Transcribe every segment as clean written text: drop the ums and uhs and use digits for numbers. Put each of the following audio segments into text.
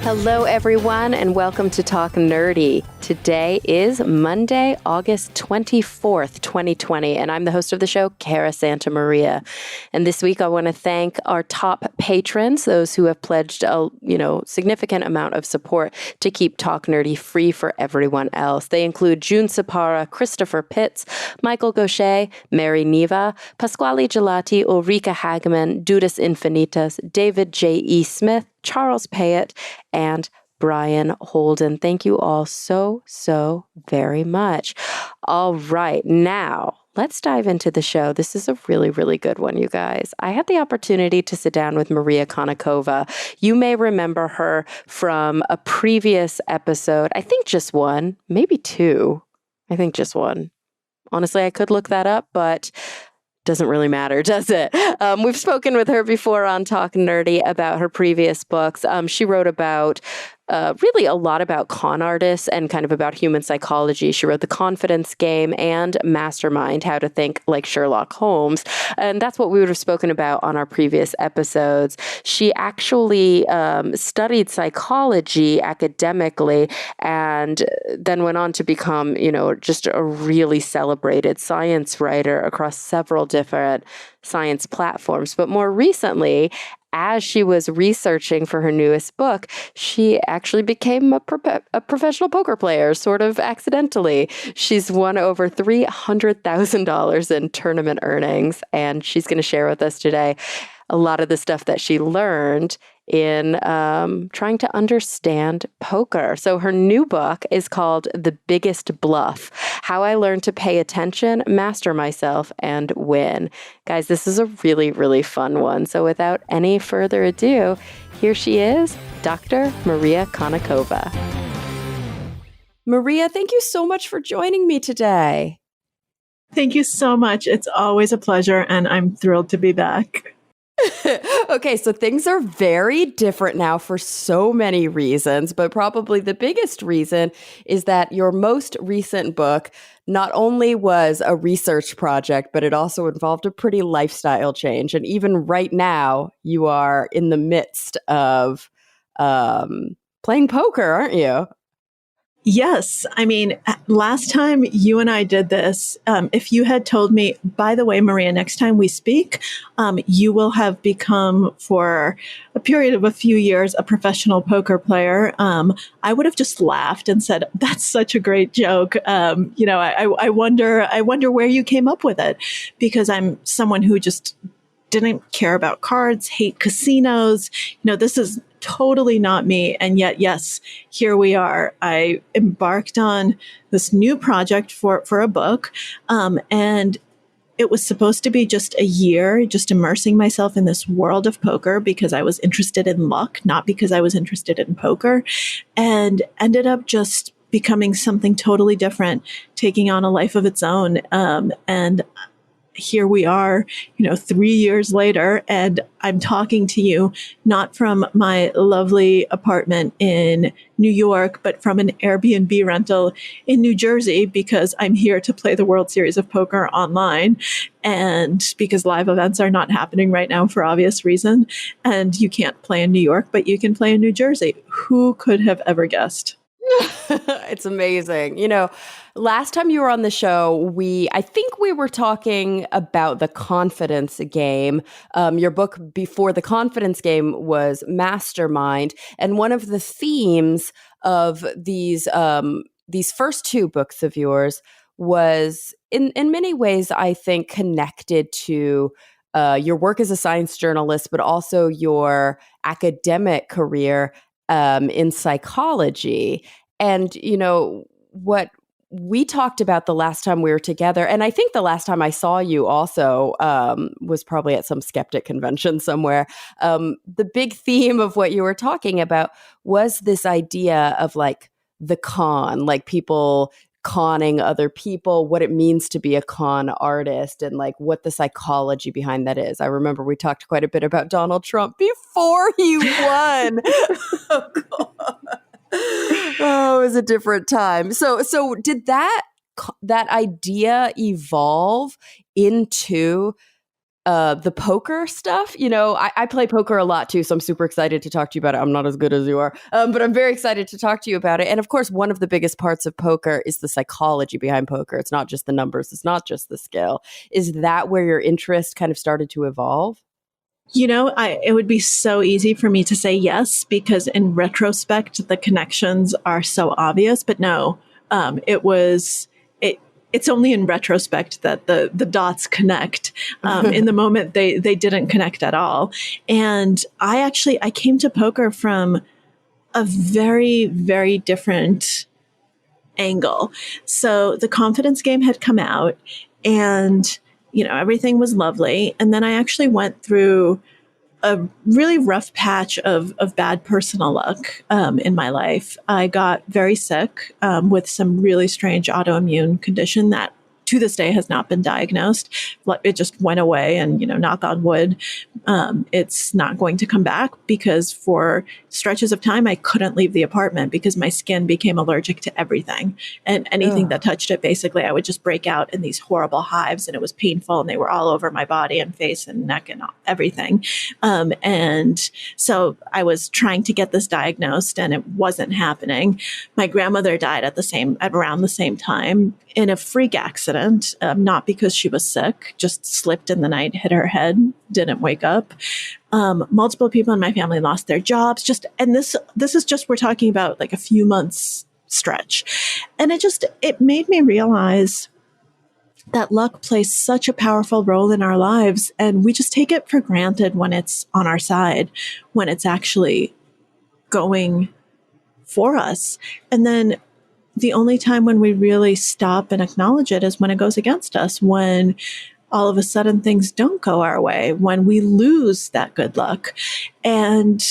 Hello, everyone, and welcome to Talk Nerdy. Today is Monday, August 24th, 2020, and I'm the host of the show, Cara Santa Maria. And this week, I want to thank our top patrons, those who have pledged a significant amount of support to keep Talk Nerdy free for everyone else. They include June Sapara, Christopher Pitts, Michael Gaucher, Mary Neva, Pasquale Gelati, Ulrika Hageman, Dudas Infinitas, David J.E. Smith, Charles Payette, and Brian Holden. Thank you all so very much. All right, now let's dive into the show. This is a really, really good one, you guys. I had the opportunity to sit down with Maria Konnikova. You may remember her from a previous episode. I think just one, maybe two. I think just one. Honestly, I could look that up, but doesn't really matter, does it? We've spoken with her before on Talk Nerdy about her previous books. She wrote about really a lot about con artists and kind of about human psychology. She wrote The Confidence Game and Mastermind, How to Think Like Sherlock Holmes. And that's what we would have spoken about on our previous episodes. She actually studied psychology academically and then went on to become, just a really celebrated science writer across several different science platforms. But more recently, as she was researching for her newest book, she actually became a professional poker player, sort of accidentally. She's won over $300,000 in tournament earnings, and she's going to share with us today a lot of the stuff that she learned in trying to understand poker. So her new book is called The Biggest Bluff: How I Learned to Pay Attention, Master Myself, and Win. Guys, this is a really, really fun one. So without any further ado, here she is, Dr. Maria Konnikova. Maria, thank you so much for joining me today. Thank you so much. It's always a pleasure, and I'm thrilled to be back. Okay, so things are very different now for so many reasons, but probably the biggest reason is that your most recent book not only was a research project, but it also involved a pretty lifestyle change. And even right now, you are in the midst of playing poker, aren't you? Yes. I mean, last time you and I did this, if you had told me, by the way, Maria, next time we speak, you will have become, for a period of a few years, a professional poker player, I would have just laughed and said, that's such a great joke. I wonder where you came up with it, because I'm someone who just didn't care about cards, hate casinos. This is totally not me. And yet, yes, here we are. I embarked on this new project for a book. And it was supposed to be just a year, just immersing myself in this world of poker because I was interested in luck, not because I was interested in poker, and ended up just becoming something totally different, taking on a life of its own. And here we are, 3 years later, and I'm talking to you not from my lovely apartment in New York, but from an Airbnb rental in New Jersey, because I'm here to play the World Series of Poker online, and because live events are not happening right now for obvious reason, and you can't play in New York, but you can play in New Jersey. Who could have ever guessed? It's amazing. Last time you were on the show, I think we were talking about The Confidence Game. Your book before The Confidence Game was Mastermind. And one of the themes of these first two books of yours was in many ways, I think, connected to your work as a science journalist, but also your academic career in psychology. And, what we talked about the last time we were together, and I think the last time I saw you also was probably at some skeptic convention somewhere. The big theme of what you were talking about was this idea of like the con, like people conning other people, what it means to be a con artist, and like what the psychology behind that is. I remember we talked quite a bit about Donald Trump before he won. Oh, God. Oh, it was a different time. So did that idea evolve into the poker stuff. I play poker a lot too, so I'm super excited to talk to you about it. I'm not as good as you are, but I'm very excited to talk to you about it. And of course, one of the biggest parts of poker is the psychology behind poker. It's not just the numbers. It's not just the skill. Is that where your interest kind of started to evolve? It would be so easy for me to say yes, because in retrospect, the connections are so obvious, but no, it's only in retrospect that the dots connect. In the moment, they didn't connect at all. And I came to poker from a very, very different angle. So the confidence game had come out, and everything was lovely. And then I actually went through a really rough patch of bad personal luck in my life. I got very sick with some really strange autoimmune condition that to this day has not been diagnosed. It just went away, and knock on wood, it's not going to come back, because for stretches of time I couldn't leave the apartment because my skin became allergic to everything, and anything that touched it, basically I would just break out in these horrible hives, and it was painful, and they were all over my body and face and neck and everything. And so I was trying to get this diagnosed, and it wasn't happening. My grandmother died at around the same time in a freak accident, not because she was sick, just slipped in the night, hit her head, didn't wake up. Multiple people in my family lost their jobs. And this is just, we're talking about like a few months stretch. And it made me realize that luck plays such a powerful role in our lives, and we just take it for granted when it's on our side, when it's actually going for us. And then the only time when we really stop and acknowledge it is when it goes against us, when all of a sudden things don't go our way, when we lose that good luck. And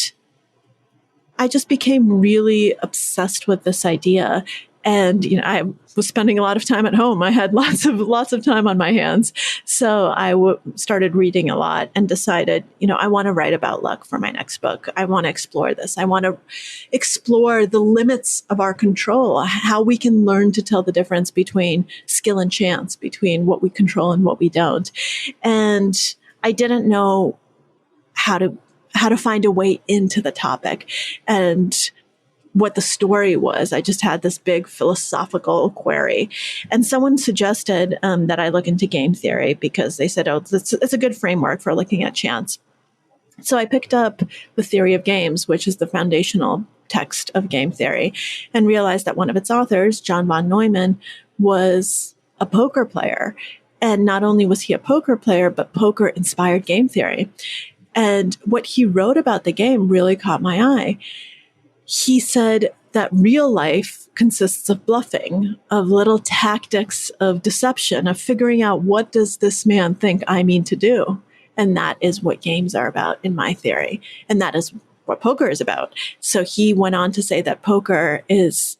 I just became really obsessed with this idea. And, I was spending a lot of time at home. I had lots of time on my hands. So I started reading a lot and decided, I want to write about luck for my next book. I want to explore this. I want to explore the limits of our control, how we can learn to tell the difference between skill and chance, between what we control and what we don't. And I didn't know how to find a way into the topic and what the story was. I just had this big philosophical query. And someone suggested that I look into game theory, because they said, it's a good framework for looking at chance. So I picked up The Theory of Games, which is the foundational text of game theory, and realized that one of its authors, John von Neumann, was a poker player. And not only was he a poker player, but poker inspired game theory. And what he wrote about the game really caught my eye. He said that real life consists of bluffing, of little tactics of deception, of figuring out, what does this man think I mean to do? And that is what games are about in my theory. And that is what poker is about. So he went on to say that poker is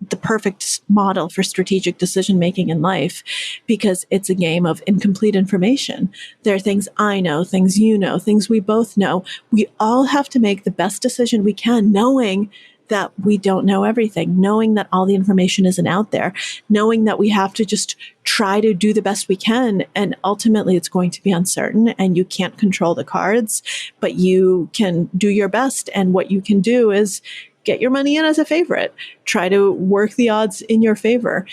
the perfect model for strategic decision-making in life, because it's a game of incomplete information. There are things I know, things you know, things we both know. We all have to make the best decision we can, knowing that we don't know everything, knowing that all the information isn't out there, knowing that we have to just try to do the best we can. And ultimately it's going to be uncertain, and you can't control the cards, but you can do your best. And what you can do is get your money in as a favorite. Try to work the odds in your favor.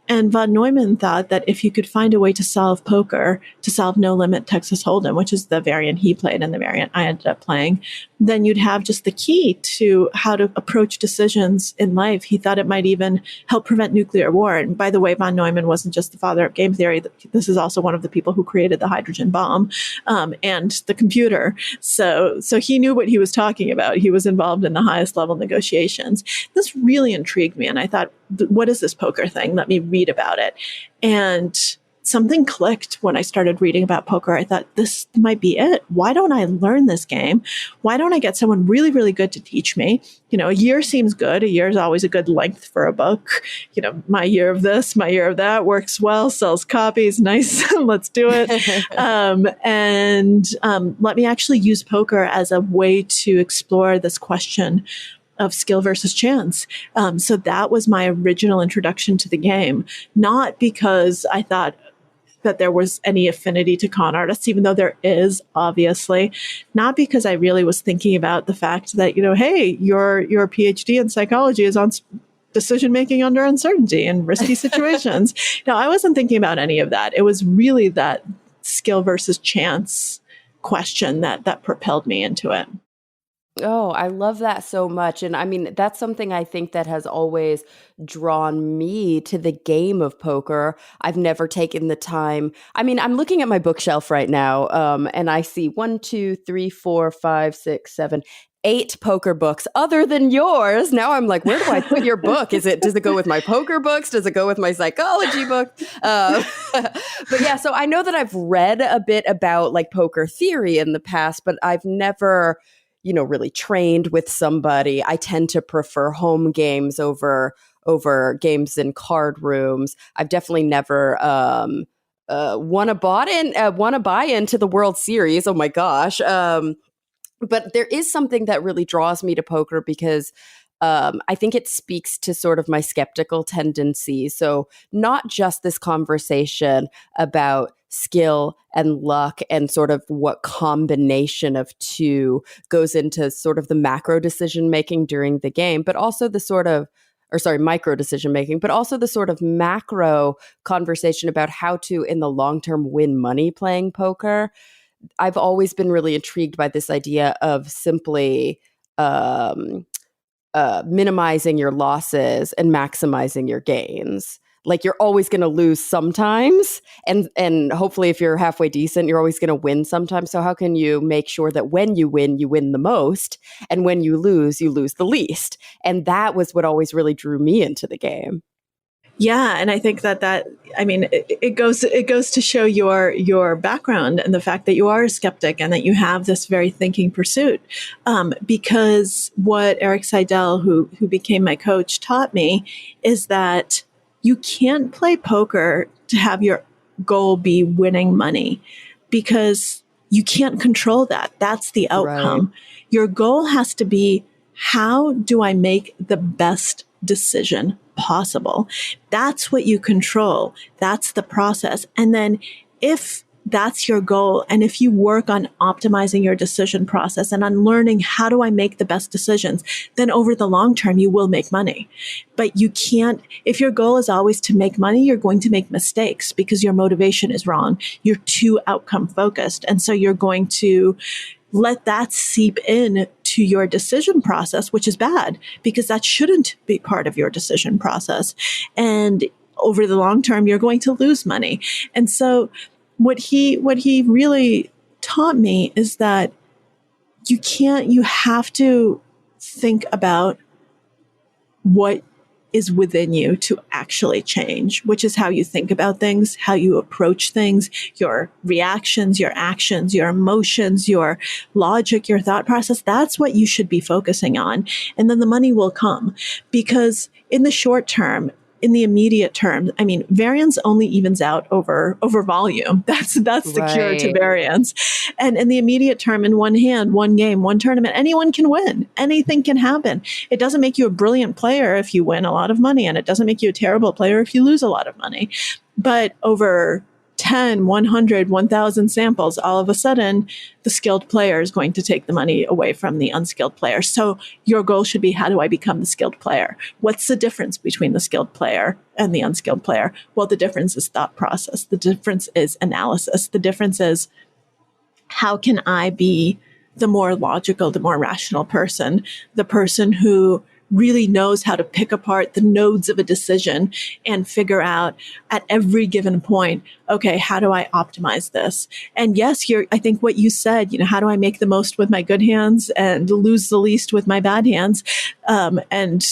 And von Neumann thought that if you could find a way to solve poker, to solve No Limit Texas Hold'em, which is the variant he played and the variant I ended up playing, then you'd have just the key to how to approach decisions in life. He thought it might even help prevent nuclear war. And by the way, von Neumann wasn't just the father of game theory. This is also one of the people who created the hydrogen bomb and the computer. So he knew what he was talking about. He was involved in the highest level negotiations. This really intrigued me. And I thought, what is this poker thing? Let me read about it. And something clicked when I started reading about poker. I thought, this might be it. Why don't I learn this game? Why don't I get someone really, really good to teach me? A year seems good. A year is always a good length for a book. My year of this, my year of that works well, sells copies. Nice. Let's do it. Let me actually use poker as a way to explore this question of skill versus chance. So that was my original introduction to the game, not because I thought that there was any affinity to con artists, even though there is, obviously, not because I really was thinking about the fact that, hey, your PhD in psychology is on decision making under uncertainty and risky situations. No, I wasn't thinking about any of that. It was really that skill versus chance question that propelled me into it. Oh, I love that so much. And I mean, that's something I think that has always drawn me to the game of poker. I've never taken the time. I mean, I'm looking at my bookshelf right now, and I see 1, 2, 3, 4, 5, 6, 7, 8 poker books other than yours. Now I'm like, where do I put your book? Does it go with my poker books? Does it go with my psychology book? But yeah, so I know that I've read a bit about like poker theory in the past, but I've never really trained with somebody. I tend to prefer home games over games in card rooms. I've definitely never won a buy into the World Series. Oh my gosh. But there is something that really draws me to poker because I think it speaks to sort of my skeptical tendencies. So not just this conversation about skill and luck and sort of what combination of two goes into sort of the macro decision making during the game, but also the sort of micro decision making, but also the sort of macro conversation about how to, in the long term, win money playing poker. I've always been really intrigued by this idea of simply minimizing your losses and maximizing your gains. Like you're always going to lose sometimes, and hopefully if you're halfway decent, you're always going to win sometimes. So how can you make sure that when you win the most, and when you lose the least? And that was what always really drew me into the game. Yeah, and I think it goes to show your background and the fact that you are a skeptic and that you have this very thinking pursuit. Because what Eric Seidel, who became my coach, taught me is that you can't play poker to have your goal be winning money, because you can't control that. That's the outcome. Right. Your goal has to be, how do I make the best decision possible? That's what you control. That's the process. And then if that's your goal, and if you work on optimizing your decision process and on learning how do I make the best decisions, then over the long term, you will make money. But you can't, if your goal is always to make money, you're going to make mistakes because your motivation is wrong. You're too outcome focused. And so you're going to let that seep in to your decision process, which is bad because that shouldn't be part of your decision process. And over the long term, you're going to lose money. And so what he really taught me is that you have to think about what is within you to actually change, which is how you think about things, how you approach things, your reactions, your actions, your emotions, your logic, your thought process. That's what you should be focusing on. And then the money will come, because in the short term, in the immediate term, variance only evens out over volume. That's the cure to variance. And in the immediate term, in one hand, one game, one tournament, anyone can win. Anything can happen. It doesn't make you a brilliant player if you win a lot of money, and it doesn't make you a terrible player if you lose a lot of money. But over 10, 100, 1,000 samples, all of a sudden, the skilled player is going to take the money away from the unskilled player. So your goal should be, how do I become the skilled player? What's the difference between the skilled player and the unskilled player? Well, the difference is thought process. The difference is analysis. The difference is, how can I be the more logical, the more rational person, the person who really knows how to pick apart the nodes of a decision and figure out at every given point, okay, how do I optimize this? And yes, I think what you said, how do I make the most with my good hands and lose the least with my bad hands? And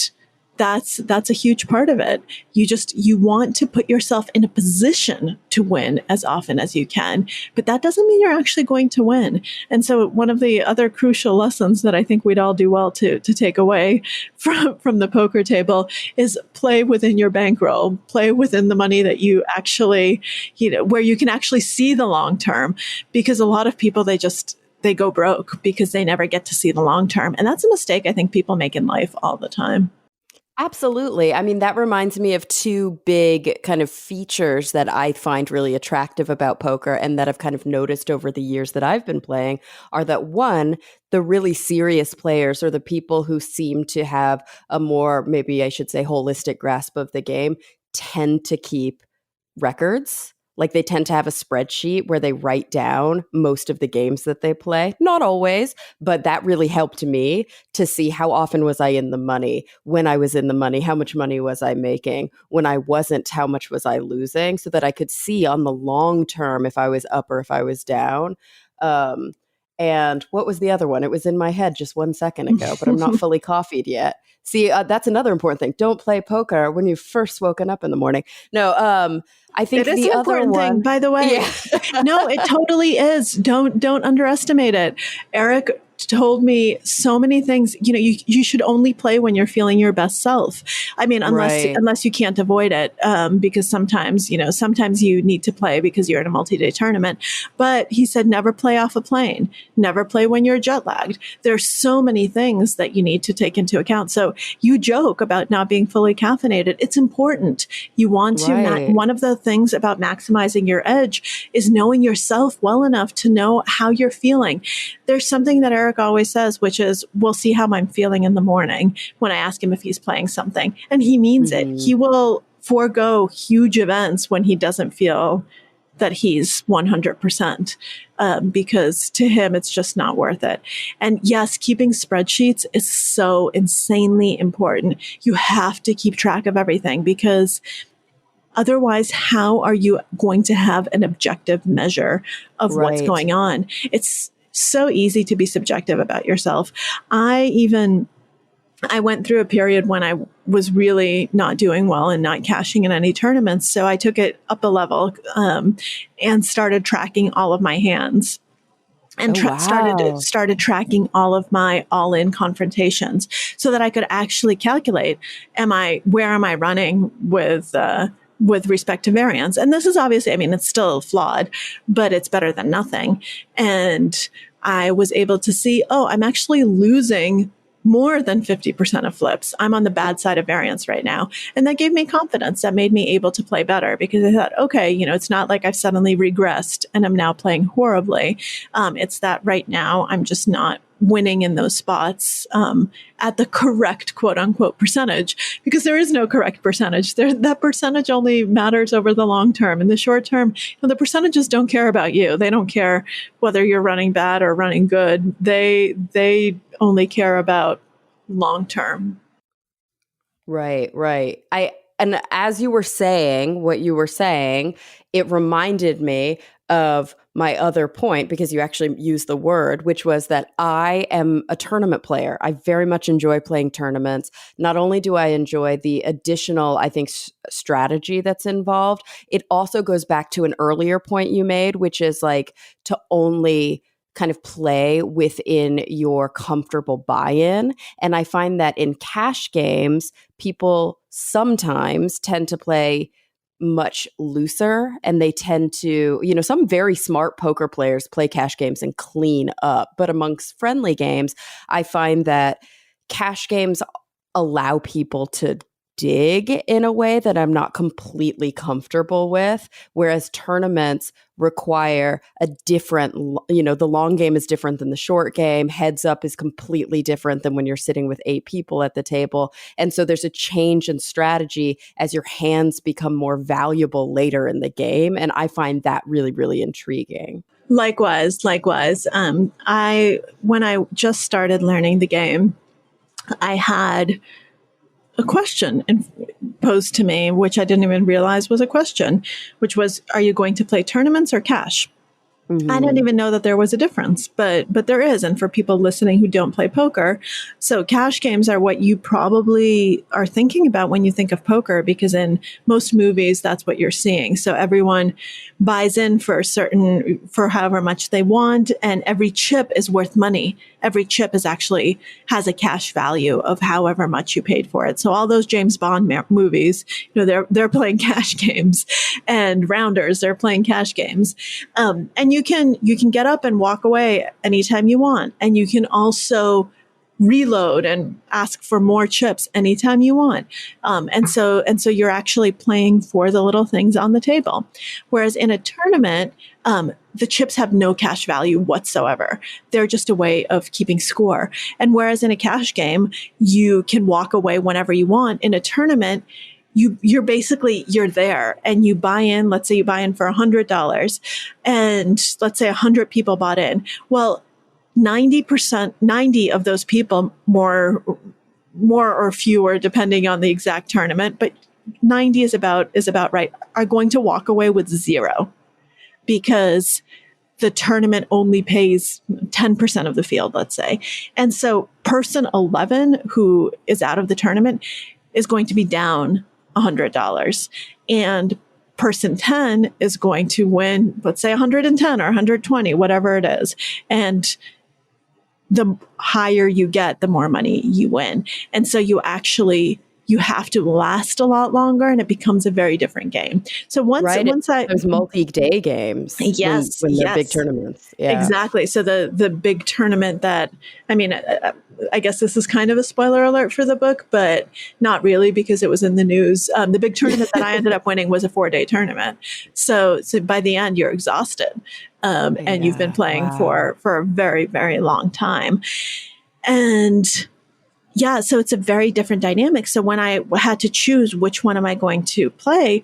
that's a huge part of it. You want to put yourself in a position to win as often as you can, but that doesn't mean you're actually going to win. And so one of the other crucial lessons that I think we'd all do well to take away from the poker table is play within your bankroll, play within the money that you actually, where you can actually see the long term, because a lot of people, they go broke because they never get to see the long term. And that's a mistake I think people make in life all the time. Absolutely. I mean, that reminds me of two big kind of features that I find really attractive about poker and that I've kind of noticed over the years that I've been playing are that one, the really serious players or the people who seem to have a more, maybe I should say, holistic grasp of the game tend to keep records. Like they tend to have a spreadsheet where they write down most of the games that they play. Not always, but that really helped me to see how often was I in the money, when I was in the money, how much money was I making, when I wasn't, how much was I losing, so that I could see on the long term if I was up or if I was down. And what was the other one? It was in my head just 1 second ago, but I'm not fully coffeeed yet. See, that's another important thing. Don't play poker when you've first woken up in the morning. No, I think it is the an other important one, thing, by the way. Yeah. No, it totally is. Don't underestimate it. Eric told me so many things. You should only play when you're feeling your best self. I mean, Right. unless you can't avoid it, because sometimes you need to play because you're in a multi-day tournament. But he said, never play off a plane. Never play when you're jet lagged. There's so many things that you need to take into account. So you joke about not being fully caffeinated. It's important. You want to. Right. One of the things about maximizing your edge is knowing yourself well enough to know how you're feeling. There's something that Eric always says, which is, we'll see how I'm feeling in the morning when I ask him if he's playing something. And he means it. He will forego huge events when he doesn't feel that he's 100%, because to him, it's just not worth it. And yes, keeping spreadsheets is so insanely important. You have to keep track of everything, because otherwise, how are you going to have an objective measure of what's Right. going on? It's so easy to be subjective about yourself. I went through a period when I was really not doing well and not cashing in any tournaments. So I took it up a level, and started tracking all of my hands. And started tracking all of my all-in confrontations so that I could actually calculate, where am I running with respect to variance? And this is obviously, I mean, it's still flawed, but it's better than nothing. And I was able to see, I'm actually losing more than 50% of flips. I'm on the bad side of variance right now. And that gave me confidence. That made me able to play better, because I thought, okay, it's not like I've suddenly regressed and I'm now playing horribly. It's that right now I'm just not winning in those spots at the correct quote unquote percentage, because there is no correct percentage. That percentage only matters over the long term. In the short term, the percentages don't care about you. They don't care whether you're running bad or running good. They only care about long term. Right. And as you were saying what you were saying, it reminded me of my other point, because you actually used the word, which was that I am a tournament player. I very much enjoy playing tournaments. Not only do I enjoy the additional, I think, strategy that's involved, it also goes back to an earlier point you made, which is like to only kind of play within your comfortable buy-in. And I find that in cash games, people sometimes tend to play much looser, and they tend to, some very smart poker players play cash games and clean up. But amongst friendly games, I find that cash games allow people to dig in a way that I'm not completely comfortable with, whereas tournaments require a different, the long game is different than the short game. Heads up is completely different than when you're sitting with 8 people at the table. And so there's a change in strategy as your hands become more valuable later in the game. And I find that really, really intriguing. Likewise. When I just started learning the game, I had a question posed to me, which I didn't even realize was a question, which was, are you going to play tournaments or cash? Mm-hmm. I didn't even know that there was a difference, but there is. And for people listening who don't play poker, so cash games are what you probably are thinking about when you think of poker, because in most movies, that's what you're seeing. So everyone buys in for however much they want, and every chip is worth money. Every chip has a cash value of however much you paid for it. So all those James Bond movies, they're playing cash games, and rounders, they're playing cash games. And you can get up and walk away anytime you want. And you can also reload and ask for more chips anytime you want. And so you're actually playing for the little things on the table. Whereas in a tournament, the chips have no cash value whatsoever. They're just a way of keeping score. And whereas in a cash game, you can walk away whenever you want, in a tournament, you're there and you buy in. Let's say you buy in for $100 and let's say 100 people bought in. Well, 90 of those people, more or fewer, depending on the exact tournament, but 90 is about right, are going to walk away with zero because the tournament only pays 10% of the field, let's say. And so person 11 who is out of the tournament is going to be down $100. And person 10 is going to win, let's say 110 or 120, whatever it is. And the higher you get, the more money you win. And so you have to last a lot longer, and it becomes a very different game. So those multi-day games, yes, when they're big tournaments, exactly. So the big tournament that, I guess this is kind of a spoiler alert for the book, but not really because it was in the news. The big tournament that I ended up winning was a 4-day tournament. So by the end, you're exhausted, and you've been playing for a very, very long time, and. Yeah, so it's a very different dynamic. So when I had to choose which one am I going to play,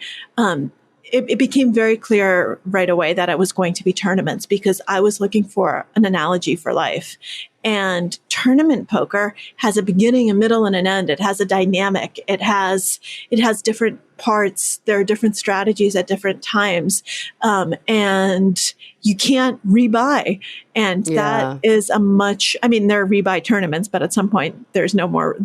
it became very clear right away that it was going to be tournaments because I was looking for an analogy for life. And tournament poker has a beginning, a middle, and an end. It has a dynamic. It has different parts. There are different strategies at different times. And you can't rebuy. And that is there are rebuy tournaments, but at some point there are no more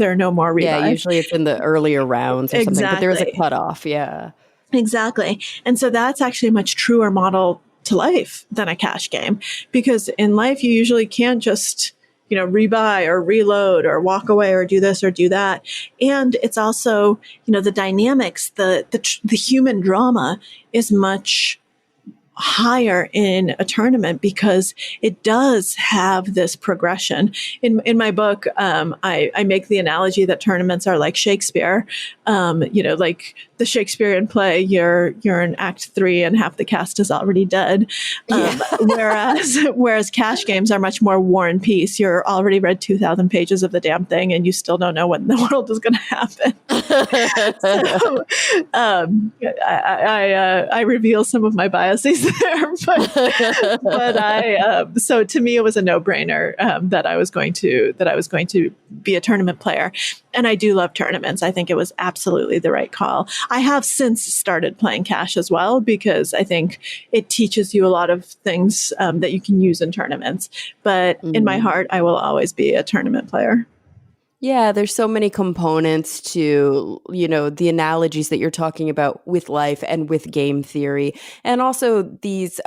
rebuy. Yeah, usually it's in the earlier rounds or something, but there is a cutoff. Yeah. Exactly. And so that's actually a much truer model to life than a cash game, because in life you usually can't just rebuy or reload or walk away or do this or do that. And it's also, the dynamics, the human drama is much higher in a tournament because it does have this progression. In my book, I make the analogy that tournaments are like Shakespeare. Like the Shakespearean play, you're in Act 3 and half the cast is already dead. Whereas cash games are much more War and Peace. You're already read 2,000 pages of the damn thing and you still don't know what in the world is going to happen. I reveal some of my biases there, but so to me it was a no-brainer that I was going to be a tournament player, and I do love tournaments. I think it was absolutely the right call. I have since started playing cash as well because I think it teaches you a lot of things that you can use in tournaments. But in my heart, I will always be a tournament player. Yeah, there's so many components to, the analogies that you're talking about with life and with game theory. And also these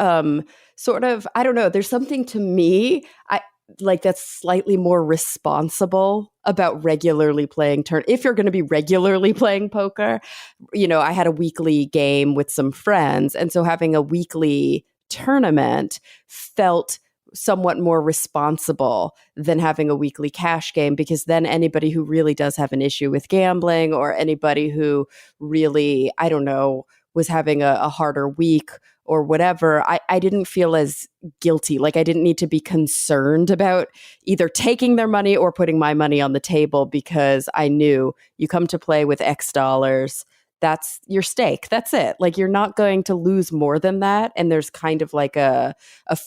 sort of, I don't know, there's something to me that's slightly more responsible about regularly playing if you're going to be regularly playing poker. I had a weekly game with some friends. And so having a weekly tournament felt somewhat more responsible than having a weekly cash game, because then anybody who really does have an issue with gambling or anybody who really, I don't know, was having a harder week or whatever, I didn't feel as guilty. Like I didn't need to be concerned about either taking their money or putting my money on the table, because I knew you come to play with X dollars. That's your stake. That's it. Like you're not going to lose more than that. And there's kind of like a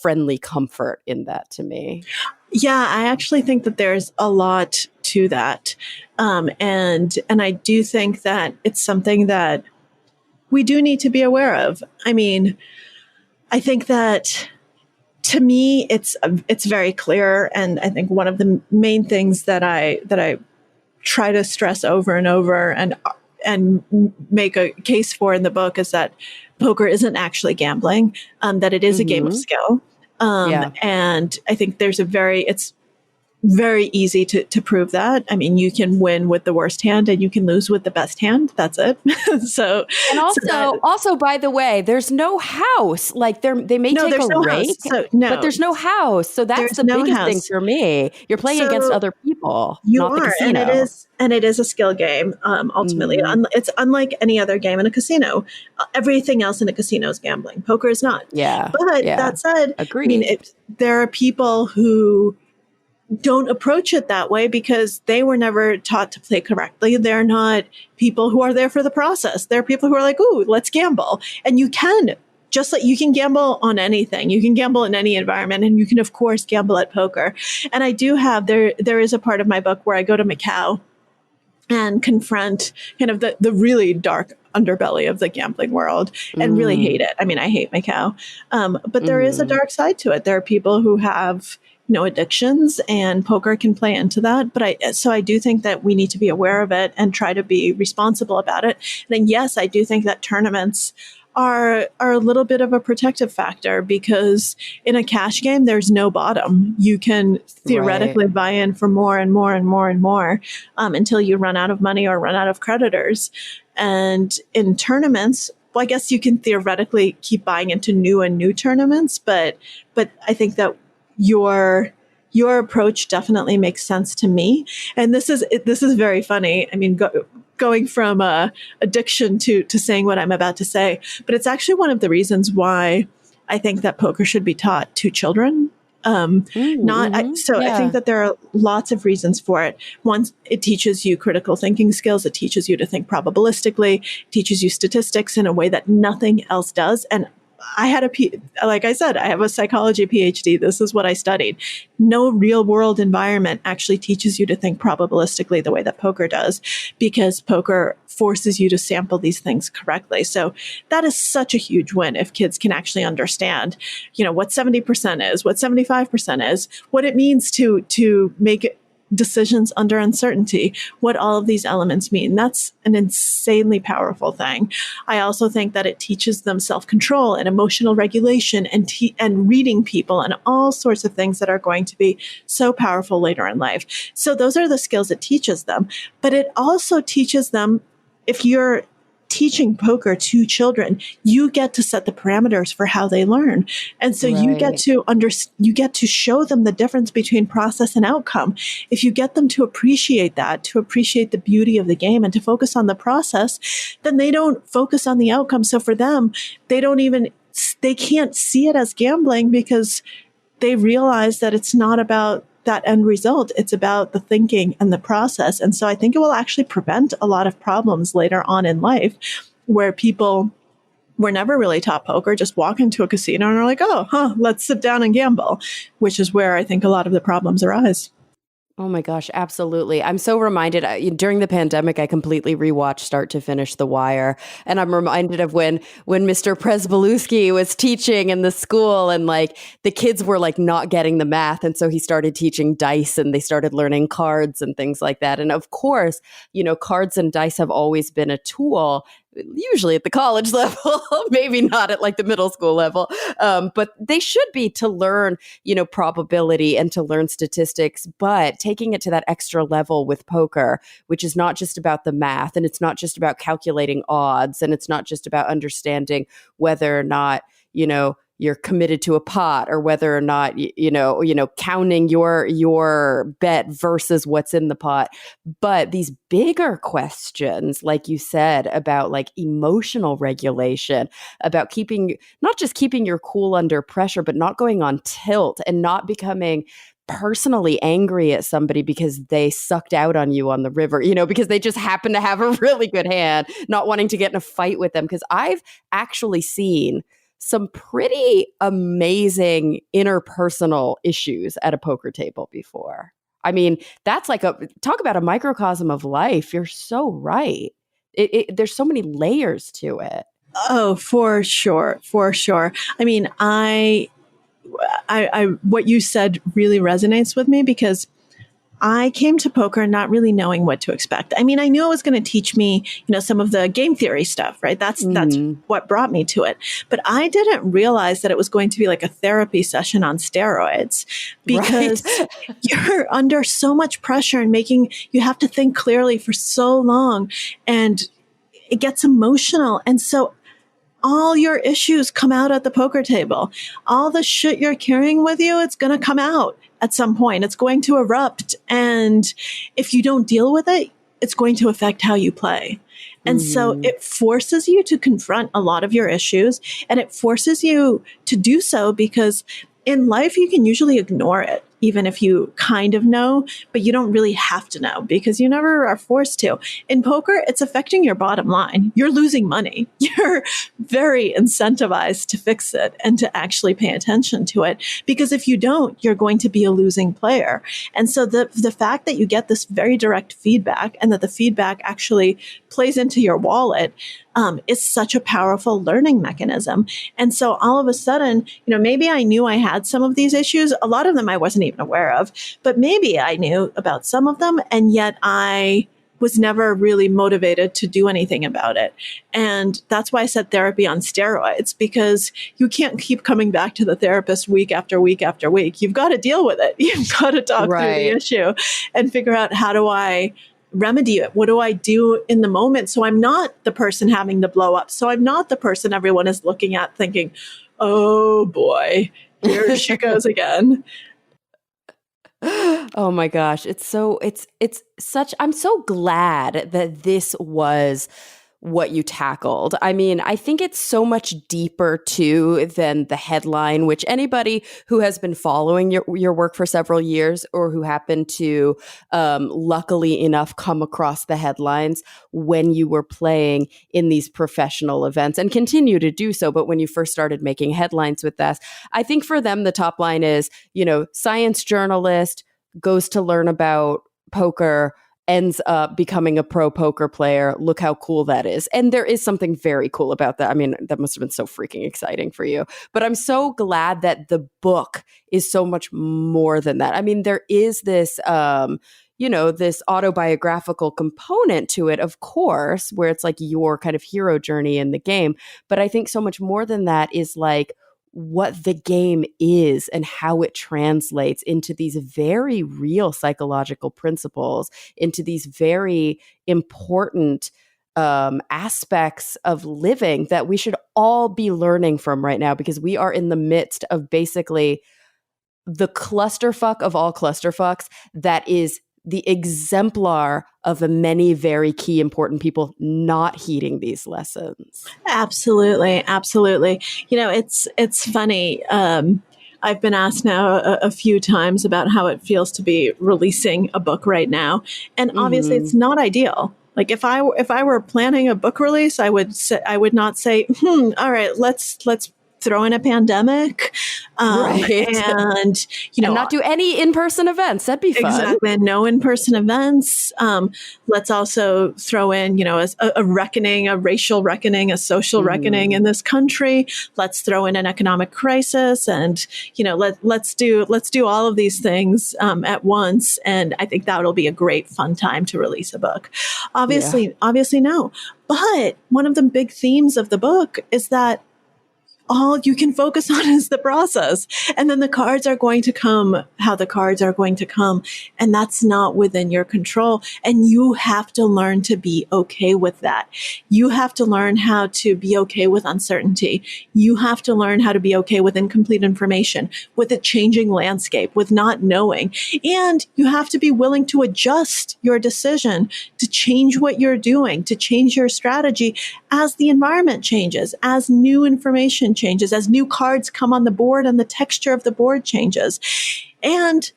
friendly comfort in that to me. Yeah, I actually think that there's a lot to that. And I do think that it's something that we do need to be aware of. I mean, I think that to me, it's very clear. And I think one of the main things that I try to stress over and over and make a case for in the book is that poker isn't actually gambling, that it is a game of skill. And I think there's very easy to prove that. I mean, you can win with the worst hand and you can lose with the best hand. That's it. so, And also, by the way, there's no house. Like they may take there's a no rake, house. So no, but there's no house. So that's there's the no biggest thing house. for me. You're playing against other people, You not the are, casino. and it is a skill game. Ultimately, it's unlike any other game in a casino. Everything else in a casino is gambling. Poker is not. Yeah. But that said, Agreed. I mean, there are people who don't approach it that way because they were never taught to play correctly. They're not people who are there for the process. They're people who are like, ooh, let's gamble. And you can, just like you can gamble on anything. You can gamble in any environment, and you can, of course, gamble at poker. And I do have, there is a part of my book where I go to Macau and confront kind of the really dark underbelly of the gambling world and really hate it. I mean, I hate Macau. But there is a dark side to it. There are people who have addictions, and poker can play into that. But I do think that we need to be aware of it and try to be responsible about it. And then, yes, I do think that tournaments are a little bit of a protective factor, because in a cash game, there's no bottom. You can theoretically buy in for more and more and more and more until you run out of money or run out of creditors. And in tournaments, well, I guess you can theoretically keep buying into new and new tournaments, but I think that your approach definitely makes sense to me. And this is very funny. I mean, going from addiction to saying what I'm about to say, but it's actually one of the reasons why I think that poker should be taught to children. I think that there are lots of reasons for it. One, it teaches you critical thinking skills. It teaches you to think probabilistically, it teaches you statistics in a way that nothing else does. And like I said, I have a psychology PhD. This is what I studied. No real world environment actually teaches you to think probabilistically the way that poker does, because poker forces you to sample these things correctly. So that is such a huge win if kids can actually understand, what 70% is, what 75% is, what it means to make decisions under uncertainty, what all of these elements mean. That's an insanely powerful thing. I also think that it teaches them self-control and emotional regulation and reading people and all sorts of things that are going to be so powerful later in life. So those are the skills it teaches them. But it also teaches them, if you're teaching poker to children, you get to set the parameters for how they learn. And so you get to show them the difference between process and outcome. If you get them to appreciate that, to appreciate the beauty of the game and to focus on the process, then they don't focus on the outcome. So for them, they can't see it as gambling, because they realize that it's not about that end result. It's about the thinking and the process. And so I think it will actually prevent a lot of problems later on in life, where people were never really taught poker, just walk into a casino and are like, let's sit down and gamble, which is where I think a lot of the problems arise. Oh my gosh, absolutely. I'm so reminded during the pandemic, I completely rewatched start to finish The Wire. And I'm reminded of when Mr. Przybylewski was teaching in the school, and like the kids were like not getting the math. And so he started teaching dice, and they started learning cards and things like that. And of course, cards and dice have always been a tool, usually at the college level, maybe not at like the middle school level, but they should be, to learn, probability and to learn statistics, but taking it to that extra level with poker, which is not just about the math, and it's not just about calculating odds, and it's not just about understanding whether or not, you're committed to a pot, or whether or not, counting your bet versus what's in the pot. But these bigger questions, like you said, about like emotional regulation, about not just keeping your cool under pressure, but not going on tilt and not becoming personally angry at somebody because they sucked out on you on the river, because they just happen to have a really good hand, not wanting to get in a fight with them. Because I've actually seen some pretty amazing interpersonal issues at a poker table before. I mean, that's like talk about a microcosm of life. You're so right. There's so many layers to it. Oh, for sure. For sure. I mean, I what you said really resonates with me, because I came to poker not really knowing what to expect. I mean, I knew it was going to teach me, some of the game theory stuff, right? That's what brought me to it. But I didn't realize that it was going to be like a therapy session on steroids, because you're under so much pressure and you have to think clearly for so long, and it gets emotional. And so all your issues come out at the poker table. All the shit you're carrying with you, it's going to come out at some point. It's going to erupt. And if you don't deal with it, it's going to affect how you play. And so it forces you to confront a lot of your issues, and it forces you to do so because in life, you can usually ignore it, even if you kind of know, but you don't really have to know because you never are forced to. In poker, it's affecting your bottom line. You're losing money. You're very incentivized to fix it and to actually pay attention to it, because if you don't, you're going to be a losing player. And so the fact that you get this very direct feedback and that the feedback actually plays into your wallet is such a powerful learning mechanism. And so all of a sudden, maybe I knew I had some of these issues. A lot of them I wasn't even aware of, but maybe I knew about some of them. And yet I was never really motivated to do anything about it. And that's why I said therapy on steroids, because you can't keep coming back to the therapist week after week after week. You've got to deal with it. You've got to talk through the issue and figure out, how do I remedy it? What do I do in the moment? So I'm not the person having the blow up. So I'm not the person everyone is looking at thinking, oh boy, here she goes again. Oh my gosh. It's such, I'm so glad that this was what you tackled. I mean, I think it's so much deeper too than the headline, which anybody who has been following your work for several years, or who happened to luckily enough come across the headlines when you were playing in these professional events and continue to do so. But when you first started making headlines with this, I think for them, the top line is, science journalist goes to learn about poker, ends up becoming a pro poker player. Look how cool that is. And there is something very cool about that. I mean, that must have been so freaking exciting for you. But I'm so glad that the book is so much more than that. I mean, there is this, this autobiographical component to it, of course, where it's like your kind of hero journey in the game. But I think so much more than that is like what the game is and how it translates into these very real psychological principles, into these very important aspects of living that we should all be learning from right now, because we are in the midst of basically the clusterfuck of all clusterfucks that is the exemplar of the many very key important people not heeding these lessons. Absolutely. Absolutely. It's funny. I've been asked now a few times about how it feels to be releasing a book right now. And obviously it's not ideal. Like if I were planning a book release, I would not say, all right, let's throw in a pandemic, and not do any in-person events. That'd be fun. Exactly, no in-person events. Let's also throw in, a reckoning, a racial reckoning, a social reckoning in this country. Let's throw in an economic crisis, and let's do all of these things at once. And I think that'll be a great fun time to release a book. Obviously, no. But one of the big themes of the book is that all you can focus on is the process. And then the cards are going to come how the cards are going to come. And that's not within your control. And you have to learn to be okay with that. You have to learn how to be okay with uncertainty. You have to learn how to be okay with incomplete information, with a changing landscape, with not knowing. And you have to be willing to adjust your decision, to change what you're doing, to change your strategy as the environment changes, as new information changes, as new cards come on the board and the texture of the board changes. And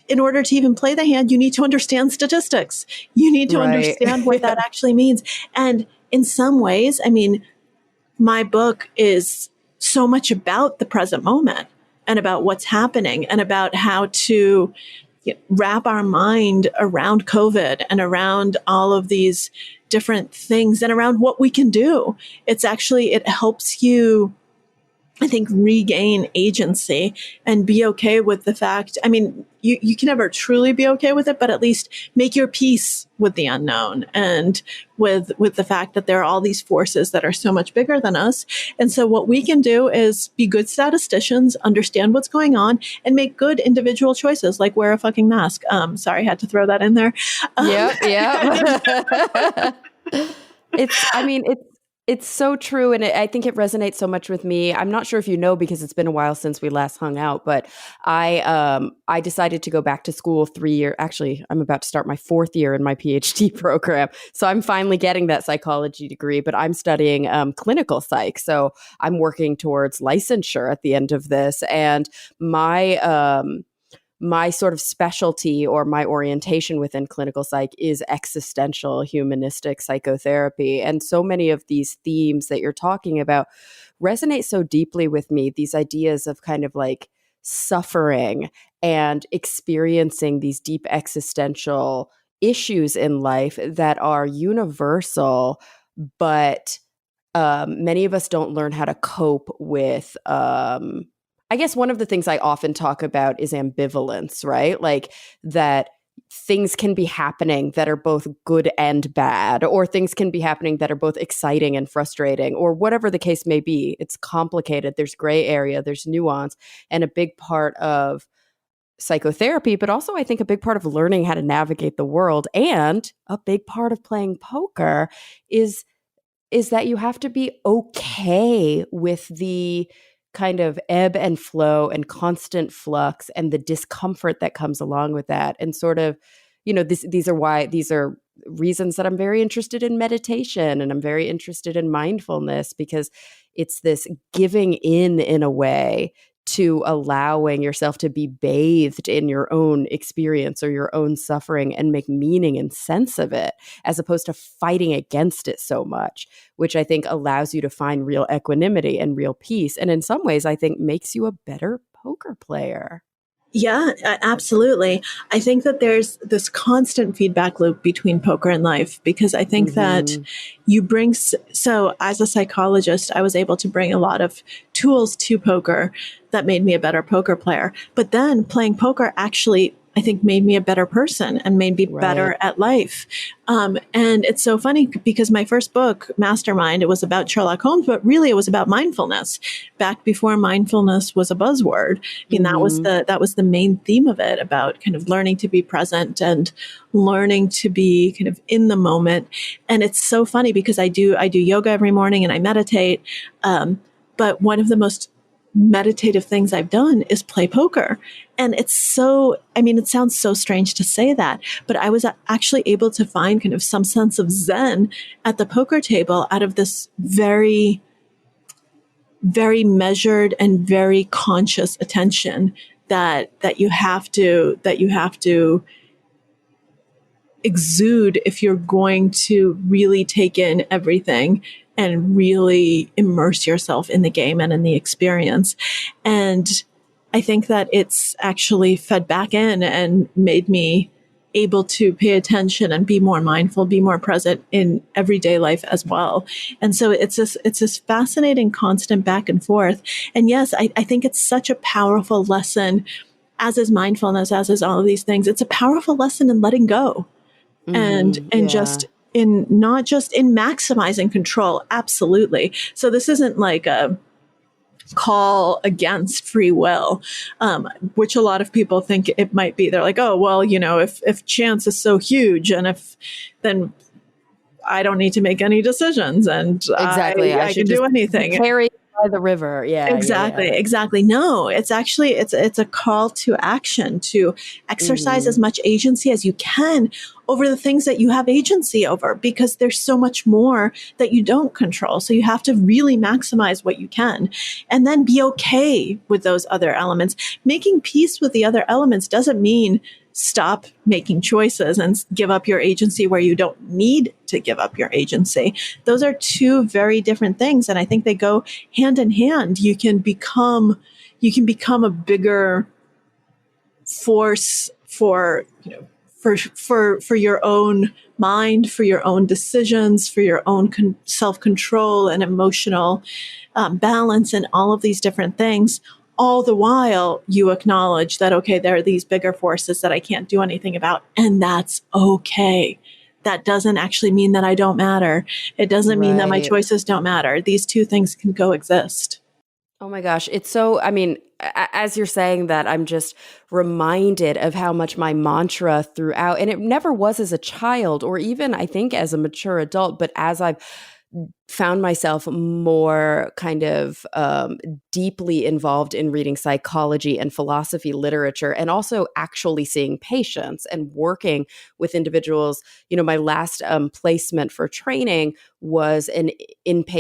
in order to even play the hand, you need to understand statistics. You need to understand what that actually means. And in some ways, I mean, my book is so much about the present moment and about what's happening and about how to wrap our mind around COVID and around all of these different things and around what we can do. It helps you I think, regain agency and be okay with the fact. I mean, you can never truly be okay with it, but at least make your peace with the unknown and with the fact that there are all these forces that are so much bigger than us. And so what we can do is be good statisticians, understand what's going on, and make good individual choices, like wear a fucking mask. Sorry, I had to throw that in there. Yep. It's so true. And I think it resonates so much with me. I'm not sure if you know, because it's been a while since we last hung out, but I decided to go back to school 3 years. Actually, I'm about to start my 4th year in my PhD program. So I'm finally getting that psychology degree, but I'm studying clinical psych. So I'm working towards licensure at the end of this. And my sort of specialty or my orientation within clinical psych is existential humanistic psychotherapy. And so many of these themes that you're talking about resonate so deeply with me, these ideas of kind of like suffering and experiencing these deep existential issues in life that are universal, but many of us don't learn how to cope with I guess one of the things I often talk about is ambivalence, right? Like that things can be happening that are both good and bad, or things can be happening that are both exciting and frustrating, or whatever the case may be. It's complicated. There's gray area, there's nuance. And a big part of psychotherapy, but also I think a big part of learning how to navigate the world, and a big part of playing poker is that you have to be okay with the kind of ebb and flow and constant flux and the discomfort that comes along with that. And sort of, these are reasons that I'm very interested in meditation, and I'm very interested in mindfulness, because it's this giving in a way to allowing yourself to be bathed in your own experience or your own suffering and make meaning and sense of it, as opposed to fighting against it so much, which I think allows you to find real equanimity and real peace. And in some ways, I think makes you a better poker player. Yeah, absolutely. I think that there's this constant feedback loop between poker and life, because I think that you bring, so as a psychologist, I was able to bring a lot of tools to poker that made me a better poker player. But then playing poker actually, I think, made me a better person and made me better at life. And it's so funny because my first book, Mastermind, it was about Sherlock Holmes, but really it was about mindfulness back before mindfulness was a buzzword. I mean, that was the main theme of it, about kind of learning to be present and learning to be kind of in the moment. And it's so funny because I do yoga every morning and I meditate. But one of the most meditative things I've done is play poker. And it's so, I mean, it sounds so strange to say that, but I was actually able to find kind of some sense of zen at the poker table out of this very, very measured and very conscious attention that you have to exude if you're going to really take in everything and really immerse yourself in the game and in the experience. And I think that it's actually fed back in and made me able to pay attention and be more mindful, be more present in everyday life as well. And so it's this fascinating constant back and forth. And yes, I think it's such a powerful lesson, as is mindfulness, as is all of these things. It's a powerful lesson in letting go and just in not just in maximizing control. Absolutely. So this isn't like a call against free will, which a lot of people think it might be. They're like, oh, well, if chance is so huge, and then I don't need to make any decisions, and exactly, I can do anything. Carry by the river. Exactly. No, it's actually, it's a call to action, to exercise as much agency as you can over the things that you have agency over, because there's so much more that you don't control. So you have to really maximize what you can, and then be okay with those other elements. Making peace with the other elements doesn't mean stop making choices and give up your agency where you don't need to give up your agency. Those are two very different things. And I think they go hand in hand. You can become a bigger force for your own mind, for your own decisions, for your own self-control and emotional balance and all of these different things. All the while you acknowledge that, okay, there are these bigger forces that I can't do anything about, and that's okay. That doesn't actually mean that I don't matter. It doesn't mean that my Right. choices don't matter. These two things can coexist. Oh my gosh. It's so, I mean, as you're saying that, I'm just reminded of how much my mantra throughout, and it never was as a child or even I think as a mature adult, but as I've found myself more kind of deeply involved in reading psychology and philosophy literature, and also actually seeing patients and working with individuals. You know, my last placement for training was an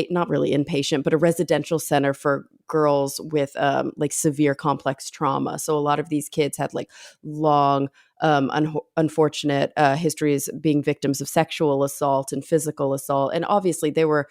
not really inpatient, but a residential center for girls with like severe complex trauma. So a lot of these kids had like long unfortunate histories being victims of sexual assault and physical assault. And obviously they were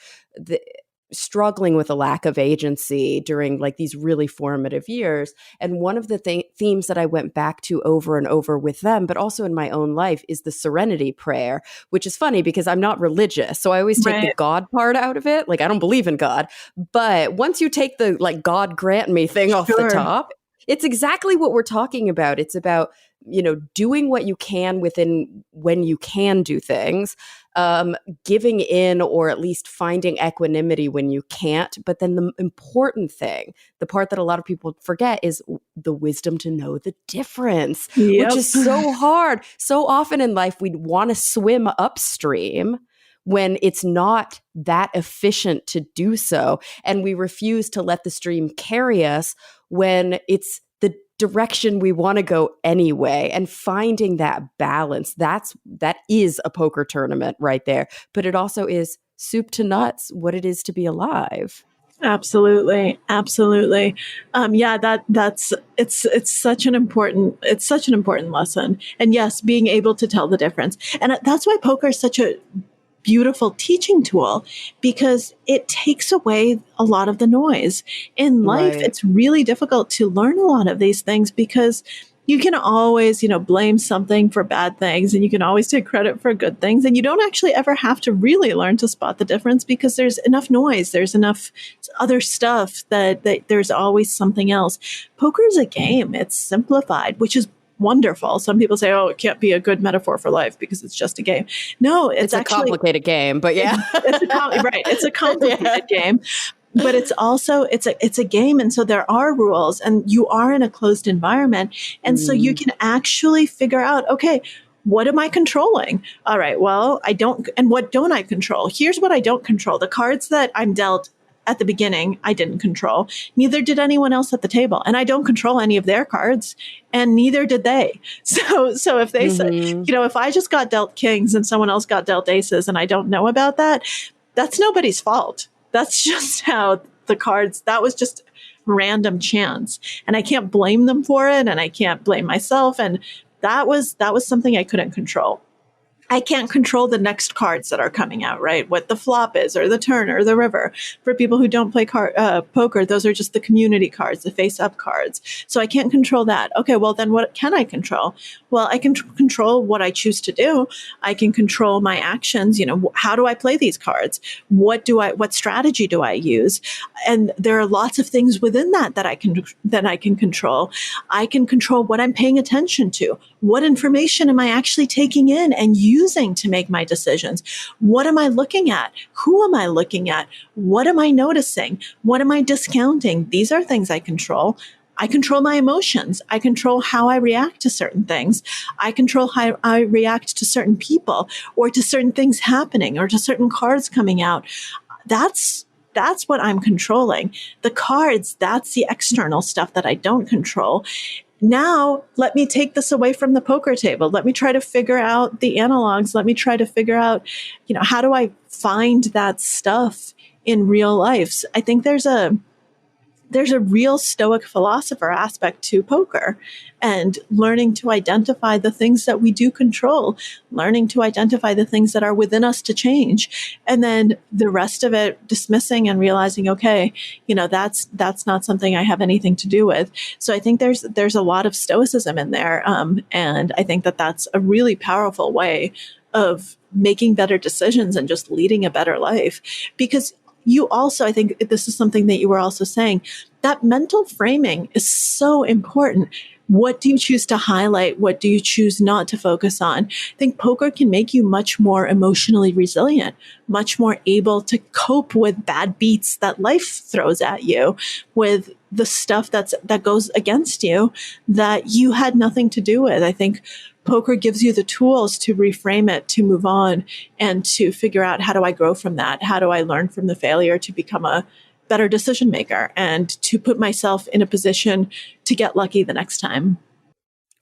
struggling with a lack of agency during like these really formative years. And one of the themes that I went back to over and over with them, but also in my own life, is the serenity prayer, which is funny because I'm not religious. So I always take the God part out of it. Like I don't believe in God. But once you take the like God grant me thing off the top, it's exactly what we're talking about. It's about, you know, doing what you can within when you can do things, giving in or at least finding equanimity when you can't. But then the important thing, the part that a lot of people forget, is the wisdom to know the difference, which is so hard. So often in life, we want to swim upstream when it's not that efficient to do so. And we refuse to let the stream carry us when it's the direction we want to go anyway. And finding that balance, that is a poker tournament right there. But it also is soup to nuts what it is to be alive. Absolutely. Absolutely. It's such an important lesson. And yes, being able to tell the difference. And that's why poker is such a beautiful teaching tool, because it takes away a lot of the noise in life. Right. It's really difficult to learn a lot of these things because you can always, blame something for bad things, and you can always take credit for good things. And you don't actually ever have to really learn to spot the difference because there's enough noise. There's enough other stuff that there's always something else. Poker is a game. It's simplified, which is wonderful. Some people say, oh, it can't be a good metaphor for life because it's just a game. No, it's actually a complicated game, but yeah. It's a complicated game. But it's also, it's a game. And so there are rules, and you are in a closed environment. And so you can actually figure out, okay, what am I controlling? All right, well, what don't I control? Here's what I don't control. The cards that I'm dealt at the beginning, I didn't control. Neither did anyone else at the table. And I don't control any of their cards, and neither did they. So if they say, if I just got dealt kings and someone else got dealt aces and I don't know about that, that's nobody's fault. That's just how the cards, that was just random chance. And I can't blame them for it, and I can't blame myself. And that was something I couldn't control. I can't control the next cards that are coming out, right? What the flop is, or the turn, or the river. For people who don't play poker, those are just the community cards, the face-up cards. So I can't control that. Okay, well, then what can I control? Well, I can control what I choose to do. I can control my actions. How do I play these cards? What strategy do I use? And there are lots of things within that I can control. I can control what I'm paying attention to. What information am I actually taking in and using to make my decisions? What am I looking at? Who am I looking at? What am I noticing? What am I discounting? These are things I control. I control my emotions. I control how I react to certain things. I control how I react to certain people, or to certain things happening, or to certain cards coming out. That's what I'm controlling. The cards, that's the external stuff that I don't control. Now, let me take this away from the poker table. Let me try to figure out the analogs. Let me try to figure out, how do I find that stuff in real life? I think there's a real Stoic philosopher aspect to poker, and learning to identify the things that we do control, learning to identify the things that are within us to change, and then the rest of it dismissing and realizing, okay, that's not something I have anything to do with. So I think there's a lot of Stoicism in there, and I think that that's a really powerful way of making better decisions and just leading a better life. Because you also, I think this is something that you were also saying, that mental framing is so important. What do you choose to highlight? What do you choose not to focus on? I think poker can make you much more emotionally resilient, much more able to cope with bad beats that life throws at you, with the stuff that goes against you that you had nothing to do with. I think poker gives you the tools to reframe it, to move on, and to figure out, how do I grow from that? How do I learn from the failure to become a better decision maker and to put myself in a position to get lucky the next time?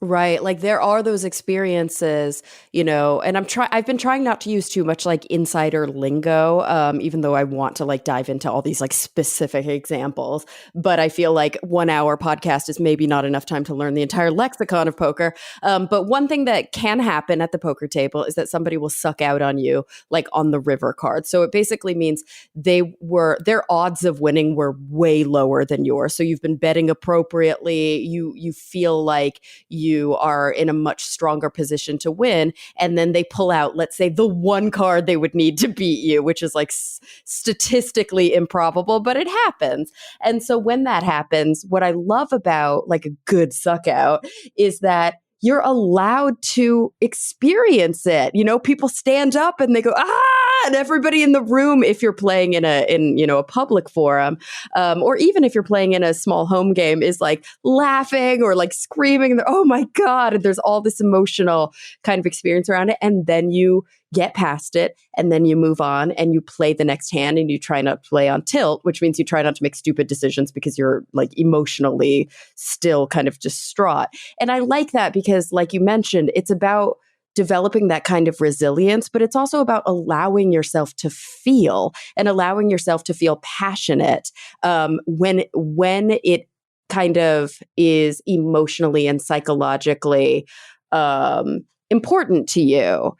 Right. Like there are those experiences, and I've been trying not to use too much like insider lingo, even though I want to like dive into all these like specific examples. But I feel like 1 hour podcast is maybe not enough time to learn the entire lexicon of poker. But one thing that can happen at the poker table is that somebody will suck out on you, like on the river card. So it basically means their odds of winning were way lower than yours. So you've been betting appropriately. You feel like you are in a much stronger position to win. And then they pull out, let's say, the one card they would need to beat you, which is like statistically improbable, but it happens. And so when that happens, what I love about like a good suck out is that you're allowed to experience it. People stand up and they go, and everybody in the room, if you're playing in a public forum, or even if you're playing in a small home game, is like laughing or like screaming, oh my God. And there's all this emotional kind of experience around it. And then you get past it, and then you move on and you play the next hand, and you try not to play on tilt, which means you try not to make stupid decisions because you're like emotionally still kind of distraught. And I like that because, like you mentioned, it's about developing that kind of resilience, but it's also about allowing yourself to feel and allowing yourself to feel passionate when it kind of is emotionally and psychologically important to you.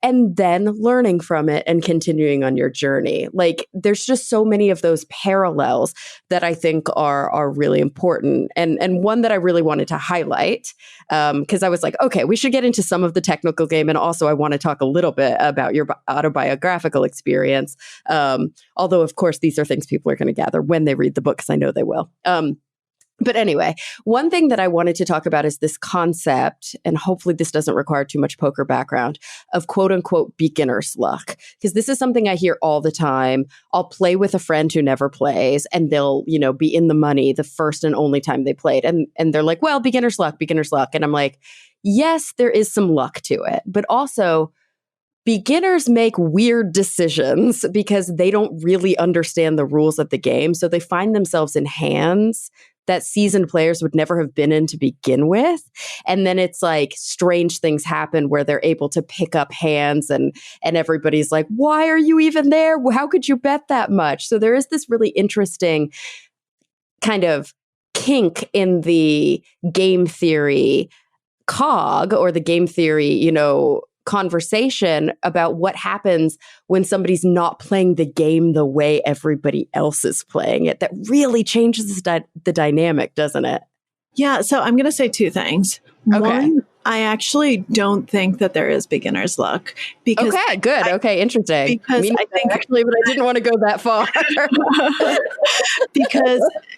And then learning from it and continuing on your journey. Like there's just so many of those parallels that I think are really important. And one that I really wanted to highlight, because I was like, okay, we should get into some of the technical game. And also I want to talk a little bit about your autobiographical experience. Although, of course, these are things people are going to gather when they read the book, because I know they will. But anyway, one thing that I wanted to talk about is this concept, and hopefully this doesn't require too much poker background, of quote unquote beginner's luck. Because this is something I hear all the time. I'll play with a friend who never plays, and they'll, be in the money the first and only time they played. And they're like, well, beginner's luck. And I'm like, yes, there is some luck to it. But also, beginners make weird decisions because they don't really understand the rules of the game. So they find themselves in hands that seasoned players would never have been in to begin with. And then it's like strange things happen where they're able to pick up hands and everybody's like, why are you even there? How could you bet that much? So there is this really interesting kind of kink in the game theory cog, or the game theory, conversation about what happens when somebody's not playing the game the way everybody else is playing it. That really changes the dynamic, doesn't it? Yeah. So I'm going to say two things. Okay. One, I actually don't think that there is beginner's luck. Because okay, good. Okay, interesting. Because I think actually, but I didn't want to go that far.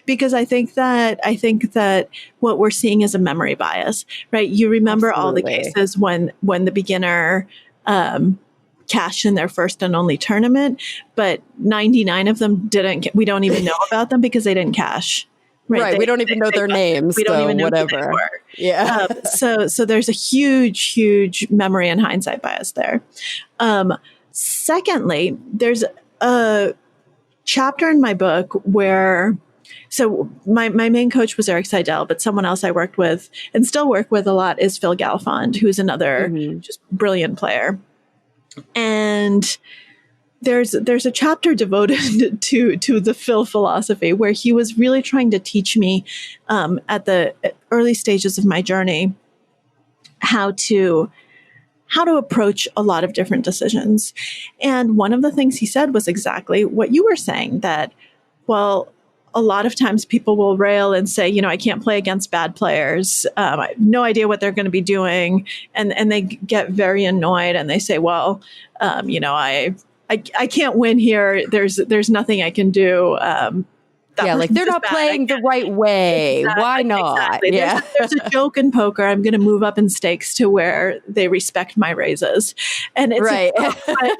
because I think that what we're seeing is a memory bias, right? You remember Absolutely. All the cases when the beginner cashed in their first and only tournament, but 99 of them didn't. We don't even know about them because they didn't cash. Right. We don't even know their names. We don't even know whatever. Who they were. Yeah. So there's a huge memory and hindsight bias there. Secondly, there's a chapter in my book where, so my main coach was Eric Seidel, but someone else I worked with and still work with a lot is Phil Galfond, who's another just brilliant player. And there's a chapter devoted to the Phil philosophy, where he was really trying to teach me at the early stages of my journey how to approach a lot of different decisions. And one of the things he said was exactly what you were saying, that, well, a lot of times people will rail and say, I can't play against bad players. I have no idea what they're going to be doing. And they get very annoyed and they say, well, I can't win here. There's nothing I can do. Like they're not playing the right way. Exactly, Why not? Exactly. Yeah. There's a joke in poker. I'm going to move up in stakes to where they respect my raises. And it's right.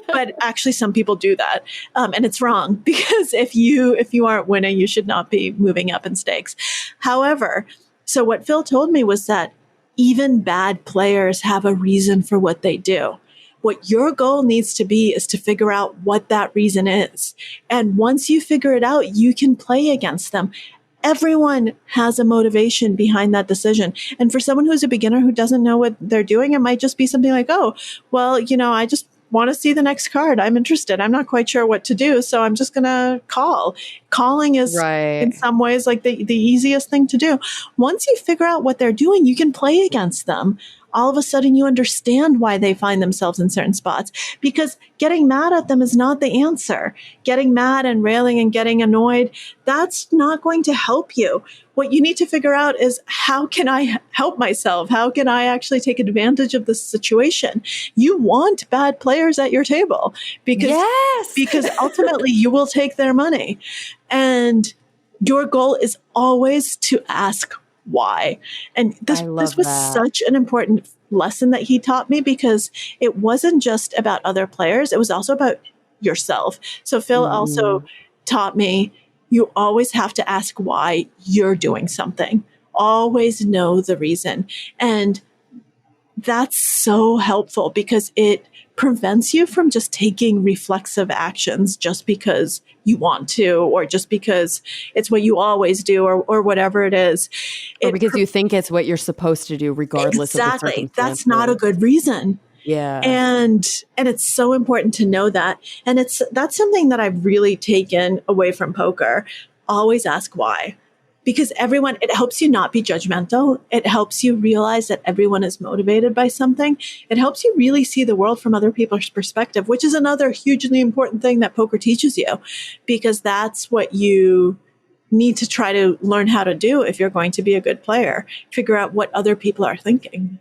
but actually some people do that. And it's wrong because if you aren't winning, you should not be moving up in stakes. However, so what Phil told me was that even bad players have a reason for what they do. What your goal needs to be is to figure out what that reason is. And once you figure it out, you can play against them. Everyone has a motivation behind that decision. And for someone who's a beginner who doesn't know what they're doing, it might just be something like, oh, well, I just want to see the next card. I'm interested. I'm not quite sure what to do. So I'm just going to call. Calling is in some ways like the easiest thing to do. Once you figure out what they're doing, you can play against them. All of a sudden you understand why they find themselves in certain spots, because getting mad at them is not the answer. Getting mad and railing and getting annoyed, that's not going to help you. What you need to figure out is, how can I help myself? How can I actually take advantage of this situation? You want bad players at your table because ultimately you will take their money. And your goal is always to ask why. And this was such an important lesson that he taught me, because it wasn't just about other players. It was also about yourself. So Phil also taught me, you always have to ask why you're doing something. Always know the reason. And that's so helpful because it prevents you from just taking reflexive actions just because you want to, or just because it's what you always do, or whatever it is. Or because you think it's what you're supposed to do regardless of the circumstances. That's not a good reason. Yeah. And it's so important to know that. And that's something that I've really taken away from poker. Always ask why. Because it helps you not be judgmental. It helps you realize that everyone is motivated by something. It helps you really see the world from other people's perspective, which is another hugely important thing that poker teaches you, because that's what you need to try to learn how to do if you're going to be a good player. Figure out what other people are thinking.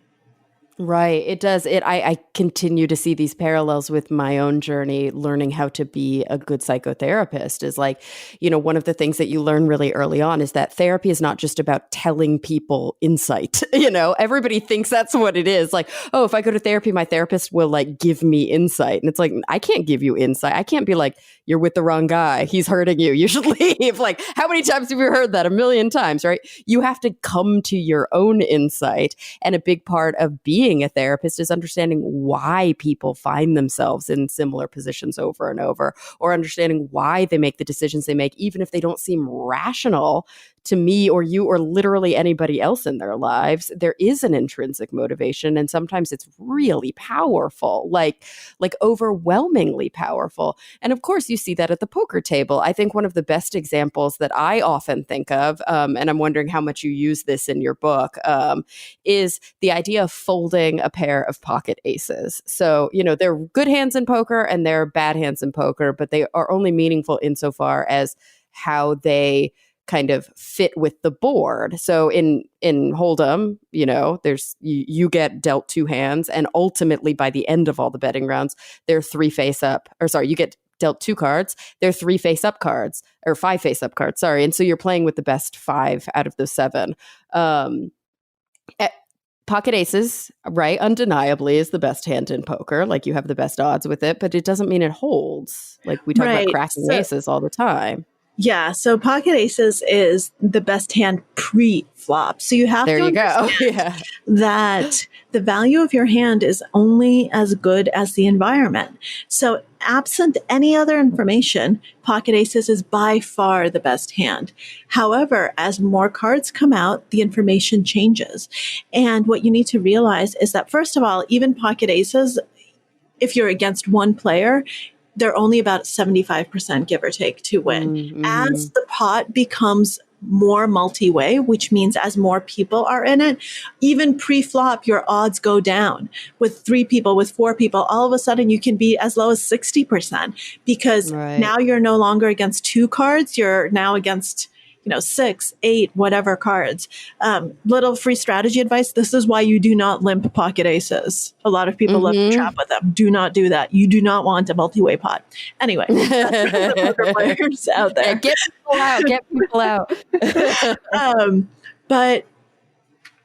Right. It does. I continue to see these parallels with my own journey, learning how to be a good psychotherapist. Is like, one of the things that you learn really early on is that therapy is not just about telling people insight. Everybody thinks that's what it is. Like, oh, if I go to therapy, my therapist will give me insight. And it's like, I can't give you insight. I can't be like, you're with the wrong guy. He's hurting you. You should leave. Like, how many times have you heard that? 1,000,000 times, right? You have to come to your own insight. And a big part of being a therapist is understanding why people find themselves in similar positions over and over, or understanding why they make the decisions they make, even if they don't seem rational to me or you or literally anybody else in their lives. There is an intrinsic motivation, and sometimes it's really powerful, like overwhelmingly powerful. And of course, you see that at the poker table. I think one of the best examples that I often think of, and I'm wondering how much you use this in your book, is the idea of folding a pair of pocket aces. So, there are good hands in poker and there are bad hands in poker, but they are only meaningful insofar as how they kind of fit with the board. So in Hold'em, there's you get dealt two hands, and ultimately by the end of all the betting rounds, they're you get dealt two cards. They're 3 face-up cards, or 5 face-up cards. Sorry, and so you're playing with the best 5 out of those 7. Pocket aces, right, undeniably is the best hand in poker. Like, you have the best odds with it, but it doesn't mean it holds. Like, we talk about cracking aces all the time. Yeah, so pocket aces is the best hand pre-flop. So you have to understand that the value of your hand is only as good as the environment. So absent any other information, pocket aces is by far the best hand. However, as more cards come out, the information changes. And what you need to realize is that, first of all, even pocket aces, if you're against one player, they're only about 75% give or take to win. Mm-hmm. As the pot becomes more multi-way, which means as more people are in it, even pre-flop, your odds go down. With 3 people, with 4 people, all of a sudden you can be as low as 60%, because now you're no longer against 2 cards. You're now against 6, 8, whatever cards. Little free strategy advice. This is why you do not limp pocket aces. A lot of people love to trap with them. Do not do that. You do not want a multi-way pot. Anyway, that's for the poker players out there. Yeah, get people out. Get people out. But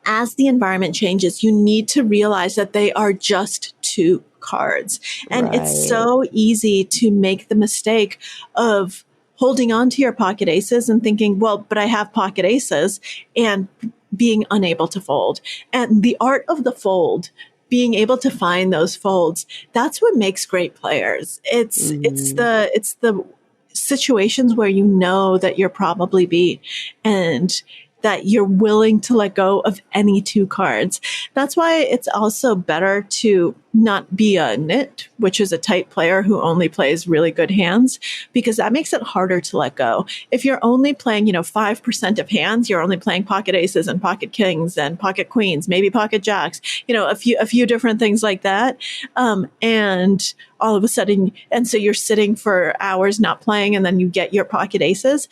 as the environment changes, you need to realize that they are just two cards. And it's so easy to make the mistake of holding on to your pocket aces and thinking, well, but I have pocket aces, and being unable to fold. And the art of the fold, being able to find those folds, that's what makes great players. It's the situations where you know that you're probably beat and that you're willing to let go of any two cards. That's why it's also better to not be a nit, which is a tight player who only plays really good hands, because that makes it harder to let go. If you're only playing, 5% of hands, you're only playing pocket aces and pocket kings and pocket queens, maybe pocket jacks, a few different things like that. And all of a sudden, and so you're sitting for hours not playing, and then you get your pocket aces.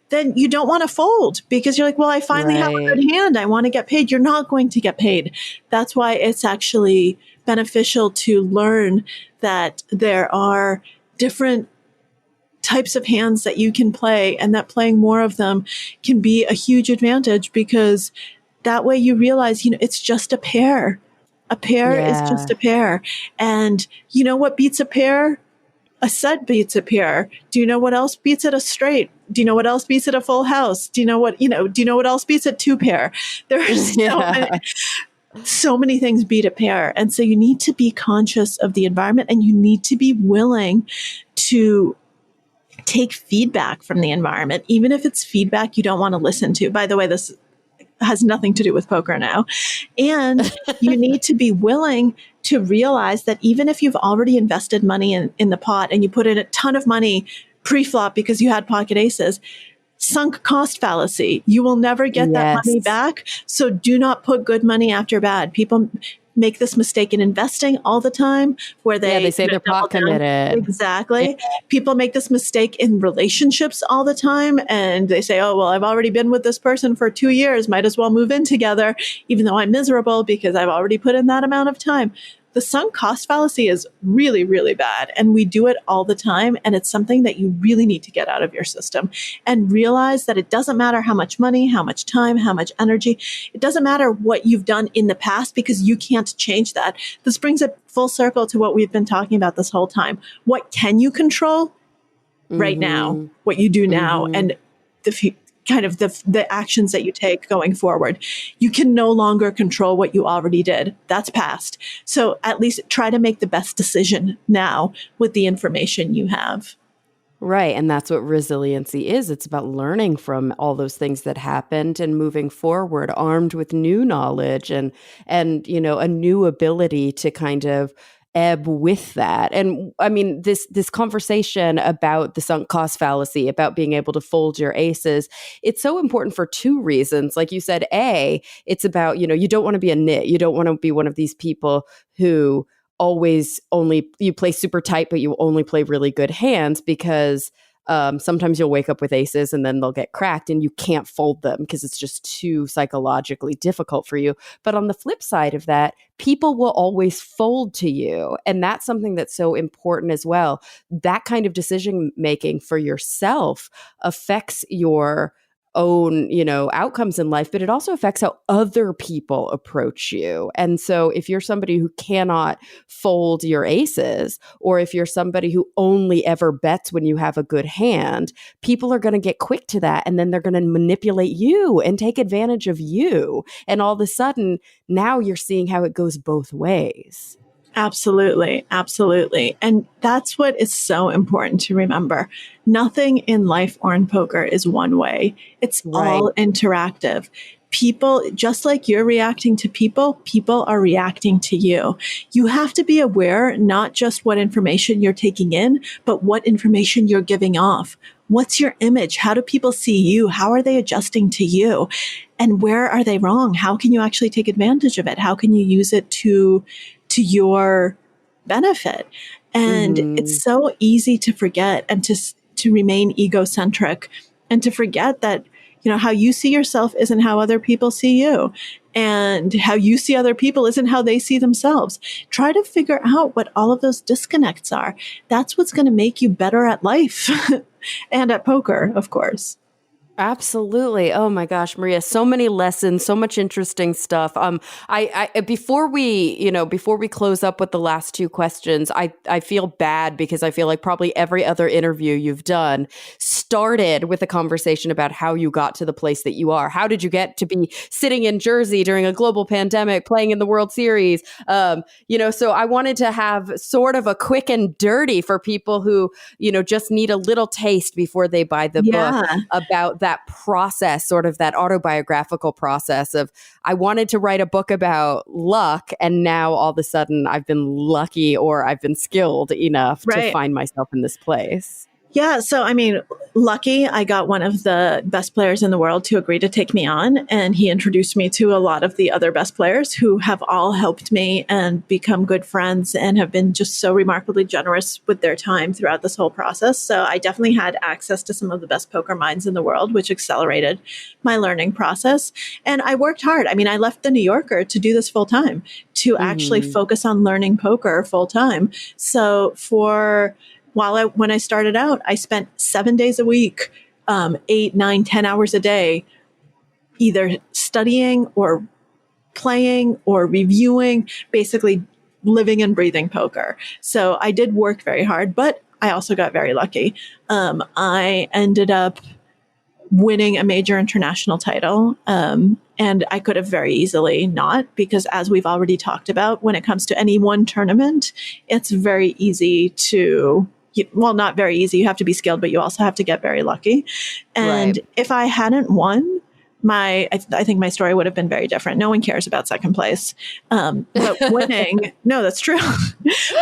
Then you don't want to fold because you're like, well, I finally have a good hand. I want to get paid. You're not going to get paid. That's why it's actually beneficial to learn that there are different types of hands that you can play, and that playing more of them can be a huge advantage, because that way you realize, it's just a pair. A pair is just a pair. And you know what beats a pair? A set beats a pair. Do you know what else beats it? A straight. Do you know what else beats it? A full house. Do you know what else beats it? Two pair. There's so many things beat a pair. And so you need to be conscious of the environment, and you need to be willing to take feedback from the environment, even if it's feedback you don't want to listen to. By the way, this has nothing to do with poker now. And you need to be willing to realize that even if you've already invested money in the pot and you put in a ton of money pre-flop because you had pocket aces, sunk cost fallacy, you will never get that money back. So do not put good money after bad. People make this mistake in investing all the time, where they say they're pot committed. Exactly. Yeah. People make this mistake in relationships all the time, and they say, oh, well, I've already been with this person for 2 years. Might as well move in together, even though I'm miserable because I've already put in that amount of time. The sunk cost fallacy is really, really bad. And we do it all the time. And it's something that you really need to get out of your system and realize that it doesn't matter how much money, how much time, how much energy. It doesn't matter what you've done in the past, because you can't change that. This brings it full circle to what we've been talking about this whole time. What can you control right now? What you do now, and the actions that you take going forward. You can no longer control what you already did. That's past. So at least try to make the best decision now with the information you have. Right. And that's what resiliency is. It's about learning from all those things that happened and moving forward, armed with new knowledge and a new ability to kind of ebb with that. And I mean, this conversation about the sunk cost fallacy, about being able to fold your aces, it's so important for two reasons. Like you said, A, it's about, you don't want to be a nit. You don't want to be one of these people who you play super tight, but you only play really good hands, because sometimes you'll wake up with aces and then they'll get cracked and you can't fold them because it's just too psychologically difficult for you. But on the flip side of that, people will always fold to you. And that's something that's so important as well. That kind of decision making for yourself affects your own, outcomes in life, but it also affects how other people approach you. And so if you're somebody who cannot fold your aces, or if you're somebody who only ever bets when you have a good hand, people are going to get quick to that. And then they're going to manipulate you and take advantage of you. And all of a sudden, now you're seeing how it goes both ways. Absolutely. Absolutely. And that's what is so important to remember. Nothing in life or in poker is one way. It's all interactive. People, just like you're reacting to people, people are reacting to you. You have to be aware, not just what information you're taking in, but what information you're giving off. What's your image? How do people see you? How are they adjusting to you? And where are they wrong? How can you actually take advantage of it? How can you use it to your benefit? And it's so easy to forget and to remain egocentric and to forget that, how you see yourself isn't how other people see you. And how you see other people isn't how they see themselves. Try to figure out what all of those disconnects are. That's what's going to make you better at life and at poker, of course. Absolutely. Oh my gosh, Maria, so many lessons, so much interesting stuff. I before we close up with the last two questions, I feel bad because I feel like probably every other interview you've done started with a conversation about how you got to the place that you are. How did you get to be sitting in Jersey during a global pandemic, playing in the World Series? So I wanted to have sort of a quick and dirty for people who, just need a little taste before they buy the book about that process, sort of that autobiographical process of, I wanted to write a book about luck, and now all of a sudden I've been lucky or I've been skilled enough to find myself in this place. Yeah. So, lucky, I got one of the best players in the world to agree to take me on. And he introduced me to a lot of the other best players who have all helped me and become good friends and have been just so remarkably generous with their time throughout this whole process. So I definitely had access to some of the best poker minds in the world, which accelerated my learning process. And I worked hard. I left the New Yorker to do this full time, to actually focus on learning poker full time. So when I started out, I spent 7 days a week, 8, 9, 10 hours a day, either studying or playing or reviewing, basically living and breathing poker. So I did work very hard, but I also got very lucky. I ended up winning a major international title. And I could have very easily not, because as we've already talked about, when it comes to any one tournament, it's very easy not very easy. You have to be skilled, but you also have to get very lucky. And if I hadn't won, I think my story would have been very different. No one cares about second place. But winning, no, that's true.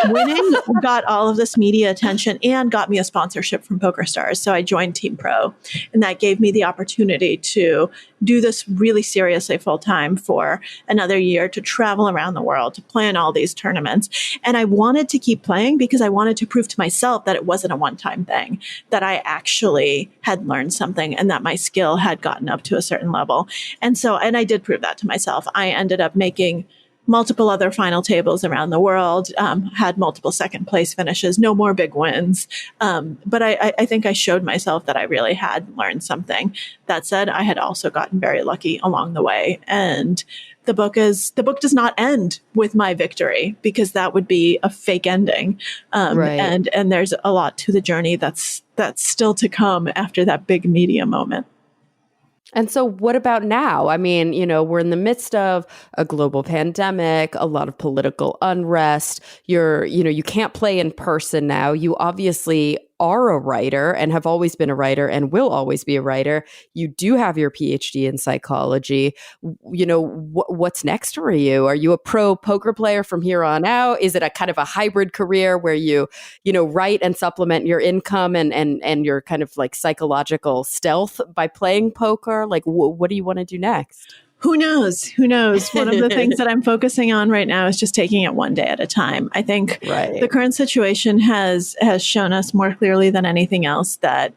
Winning got all of this media attention and got me a sponsorship from PokerStars. So I joined Team Pro, and that gave me the opportunity to do this really seriously full time for another year, to travel around the world, to play in all these tournaments. And I wanted to keep playing because I wanted to prove to myself that it wasn't a one-time thing, that I actually had learned something and that my skill had gotten up to a certain level. And I did prove that to myself. I ended up making multiple other final tables around the world, had multiple second place finishes, no more big wins. But I think I showed myself that I really had learned something. That said, I had also gotten very lucky along the way. And the book does not end with my victory, because that would be a fake ending. And there's a lot to the journey that's still to come after that big media moment. And so what about now? We're in the midst of a global pandemic, a lot of political unrest. You can't play in person now. You obviously are a writer and have always been a writer and will always be a writer. You do have your PhD in psychology. What's next for you? Are you a pro poker player from here on out? Is it a kind of a hybrid career where you write and supplement your income and your kind of like psychological stealth by playing poker? Like, what do you want to do next? Who knows? One of the things that I'm focusing on right now is just taking it one day at a time. I think the current situation has shown us more clearly than anything else that,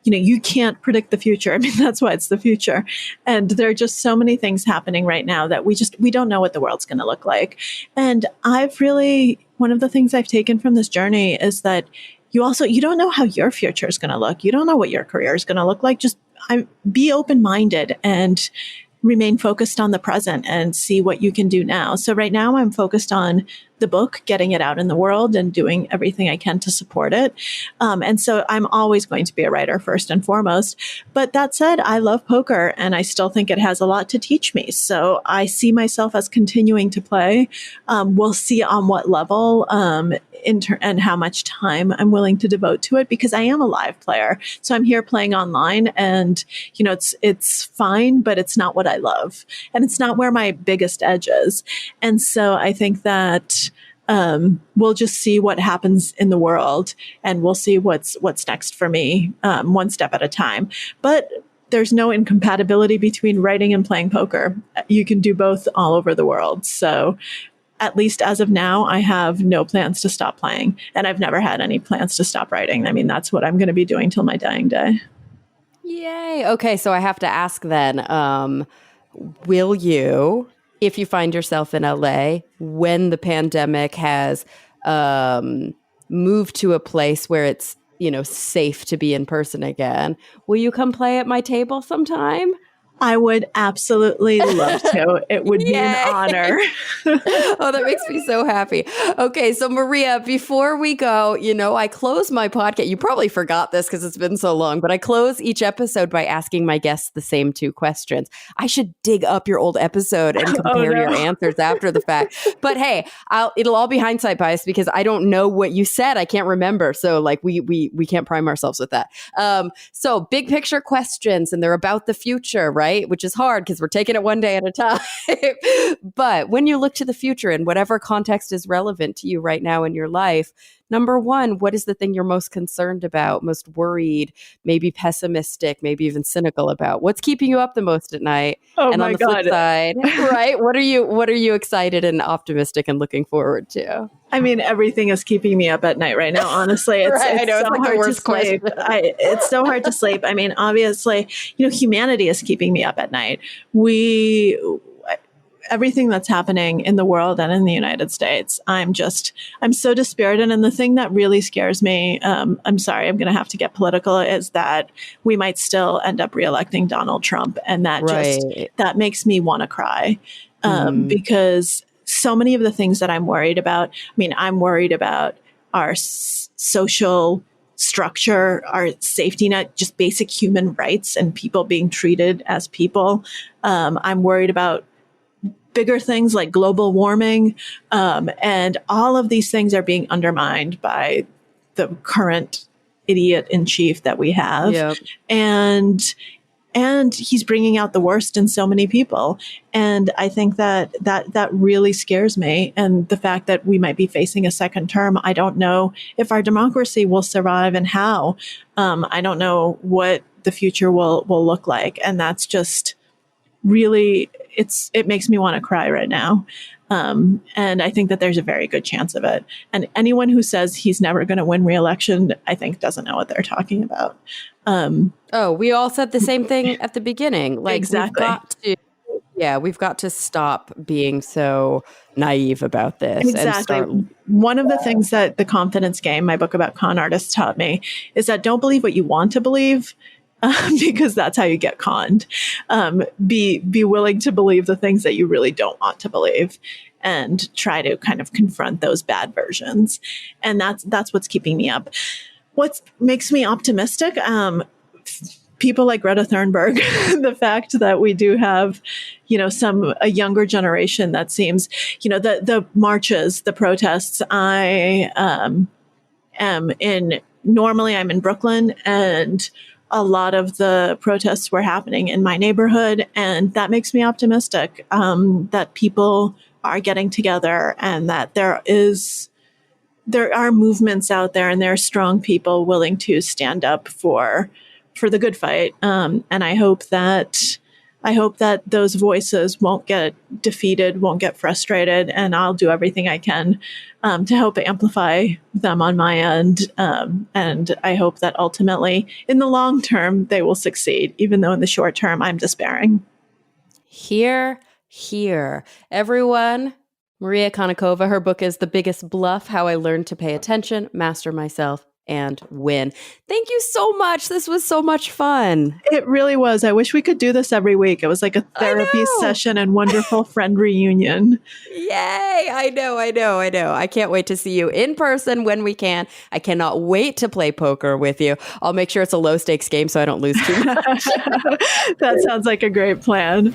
you can't predict the future. That's why it's the future. And there are just so many things happening right now that we don't know what the world's going to look like. And one of the things I've taken from this journey is that you don't know how your future is going to look. You don't know what your career is going to look like. Just be open-minded and remain focused on the present and see what you can do now. So right now I'm focused on the book, getting it out in the world and doing everything I can to support it. And so I'm always going to be a writer first and foremost. But that said, I love poker and I still think it has a lot to teach me. So I see myself as continuing to play. We'll see on what level and how much time I'm willing to devote to it, because I am a live player. So I'm here playing online and, it's fine, but it's not what I love. And it's not where my biggest edge is. And so I think that we'll just see what happens in the world, and we'll see what's next for me, one step at a time. But there's no incompatibility between writing and playing poker. You can do both all over the world. So at least as of now, I have no plans to stop playing, and I've never had any plans to stop writing. That's what I'm going to be doing till my dying day. Yay. Okay, so I have to ask then, will you, if you find yourself in LA, when the pandemic has moved to a place where it's, safe to be in person again, will you come play at my table sometime? I would absolutely love to. It would be an honor. Oh, that makes me so happy. Okay, so Maria, before we go, I close my podcast. You probably forgot this because it's been so long, but I close each episode by asking my guests the same two questions. I should dig up your old episode and compare your answers after the fact. But hey, it'll all be hindsight bias because I don't know what you said. I can't remember. So we can't prime ourselves with that. So big picture questions, and they're about the future, right? Which is hard because we're taking it one day at a time. But when you look to the future in whatever context is relevant to you right now in your life, number one, what is the thing you're most concerned about, most worried, maybe pessimistic, maybe even cynical about? What's keeping you up the most at night? Oh, and my on the God. flip side, right? What are you excited and optimistic and looking forward to? I mean, everything is keeping me up at night right now. Honestly, it's, Right, I know, it's so it's like the hard to worst sleep. It's so hard to sleep. I mean, obviously, humanity is keeping me up at night. Everything that's happening in the world and in the United States, I'm so dispirited. And the thing that really scares me, I'm sorry, I'm going to have to get political, is that we might still end up reelecting Donald Trump. And that that makes me want to cry because so many of the things that I'm worried about, I'm worried about our social structure, our safety net, just basic human rights and people being treated as people. I'm worried about bigger things like global warming. And all of these things are being undermined by the current idiot in chief that we have. Yep. And he's bringing out the worst in so many people. And I think that really scares me. And the fact that we might be facing a second term, I don't know if our democracy will survive and how. I don't know what the future will look like. And that's just really, it makes me want to cry right now. And I think that there's a very good chance of it. And anyone who says he's never going to win re-election, I think doesn't know what they're talking about. We all said the same thing at the beginning. Exactly. We've got to stop being so naive about this. Exactly. One of the things that The Confidence Game, my book about con artists, taught me is that don't believe what you want to believe. Because that's how you get conned. Be willing to believe the things that you really don't want to believe, and try to kind of confront those bad versions. And that's what's keeping me up. What makes me optimistic? People like Greta Thunberg, the fact that we do have, a younger generation that seems, the marches, the protests. Normally I'm in Brooklyn, and a lot of the protests were happening in my neighborhood, and that makes me optimistic, that people are getting together, and that there are movements out there, and there are strong people willing to stand up for the good fight. And I hope that those voices won't get defeated, won't get frustrated, and I'll do everything I can to help amplify them on my end. And I hope that ultimately, in the long term, they will succeed, even though in the short term, I'm despairing. Here. Everyone, Maria Konnikova, her book is The Biggest Bluff, How I Learned to Pay Attention, Master Myself, and Win. Thank you so much. This was so much fun. It really was. I wish we could do this every week. It was like a therapy session and wonderful friend reunion. Yay. I know. I can't wait to see you in person when we can. I cannot wait to play poker with you. I'll make sure it's a low stakes game so I don't lose too much. That sounds like a great plan.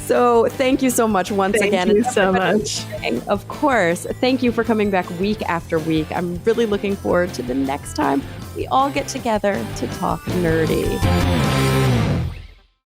So thank you so much once again. Thank you so much. Of course. Thank you for coming back week after week. I'm really looking forward to the next time we all get together to talk nerdy.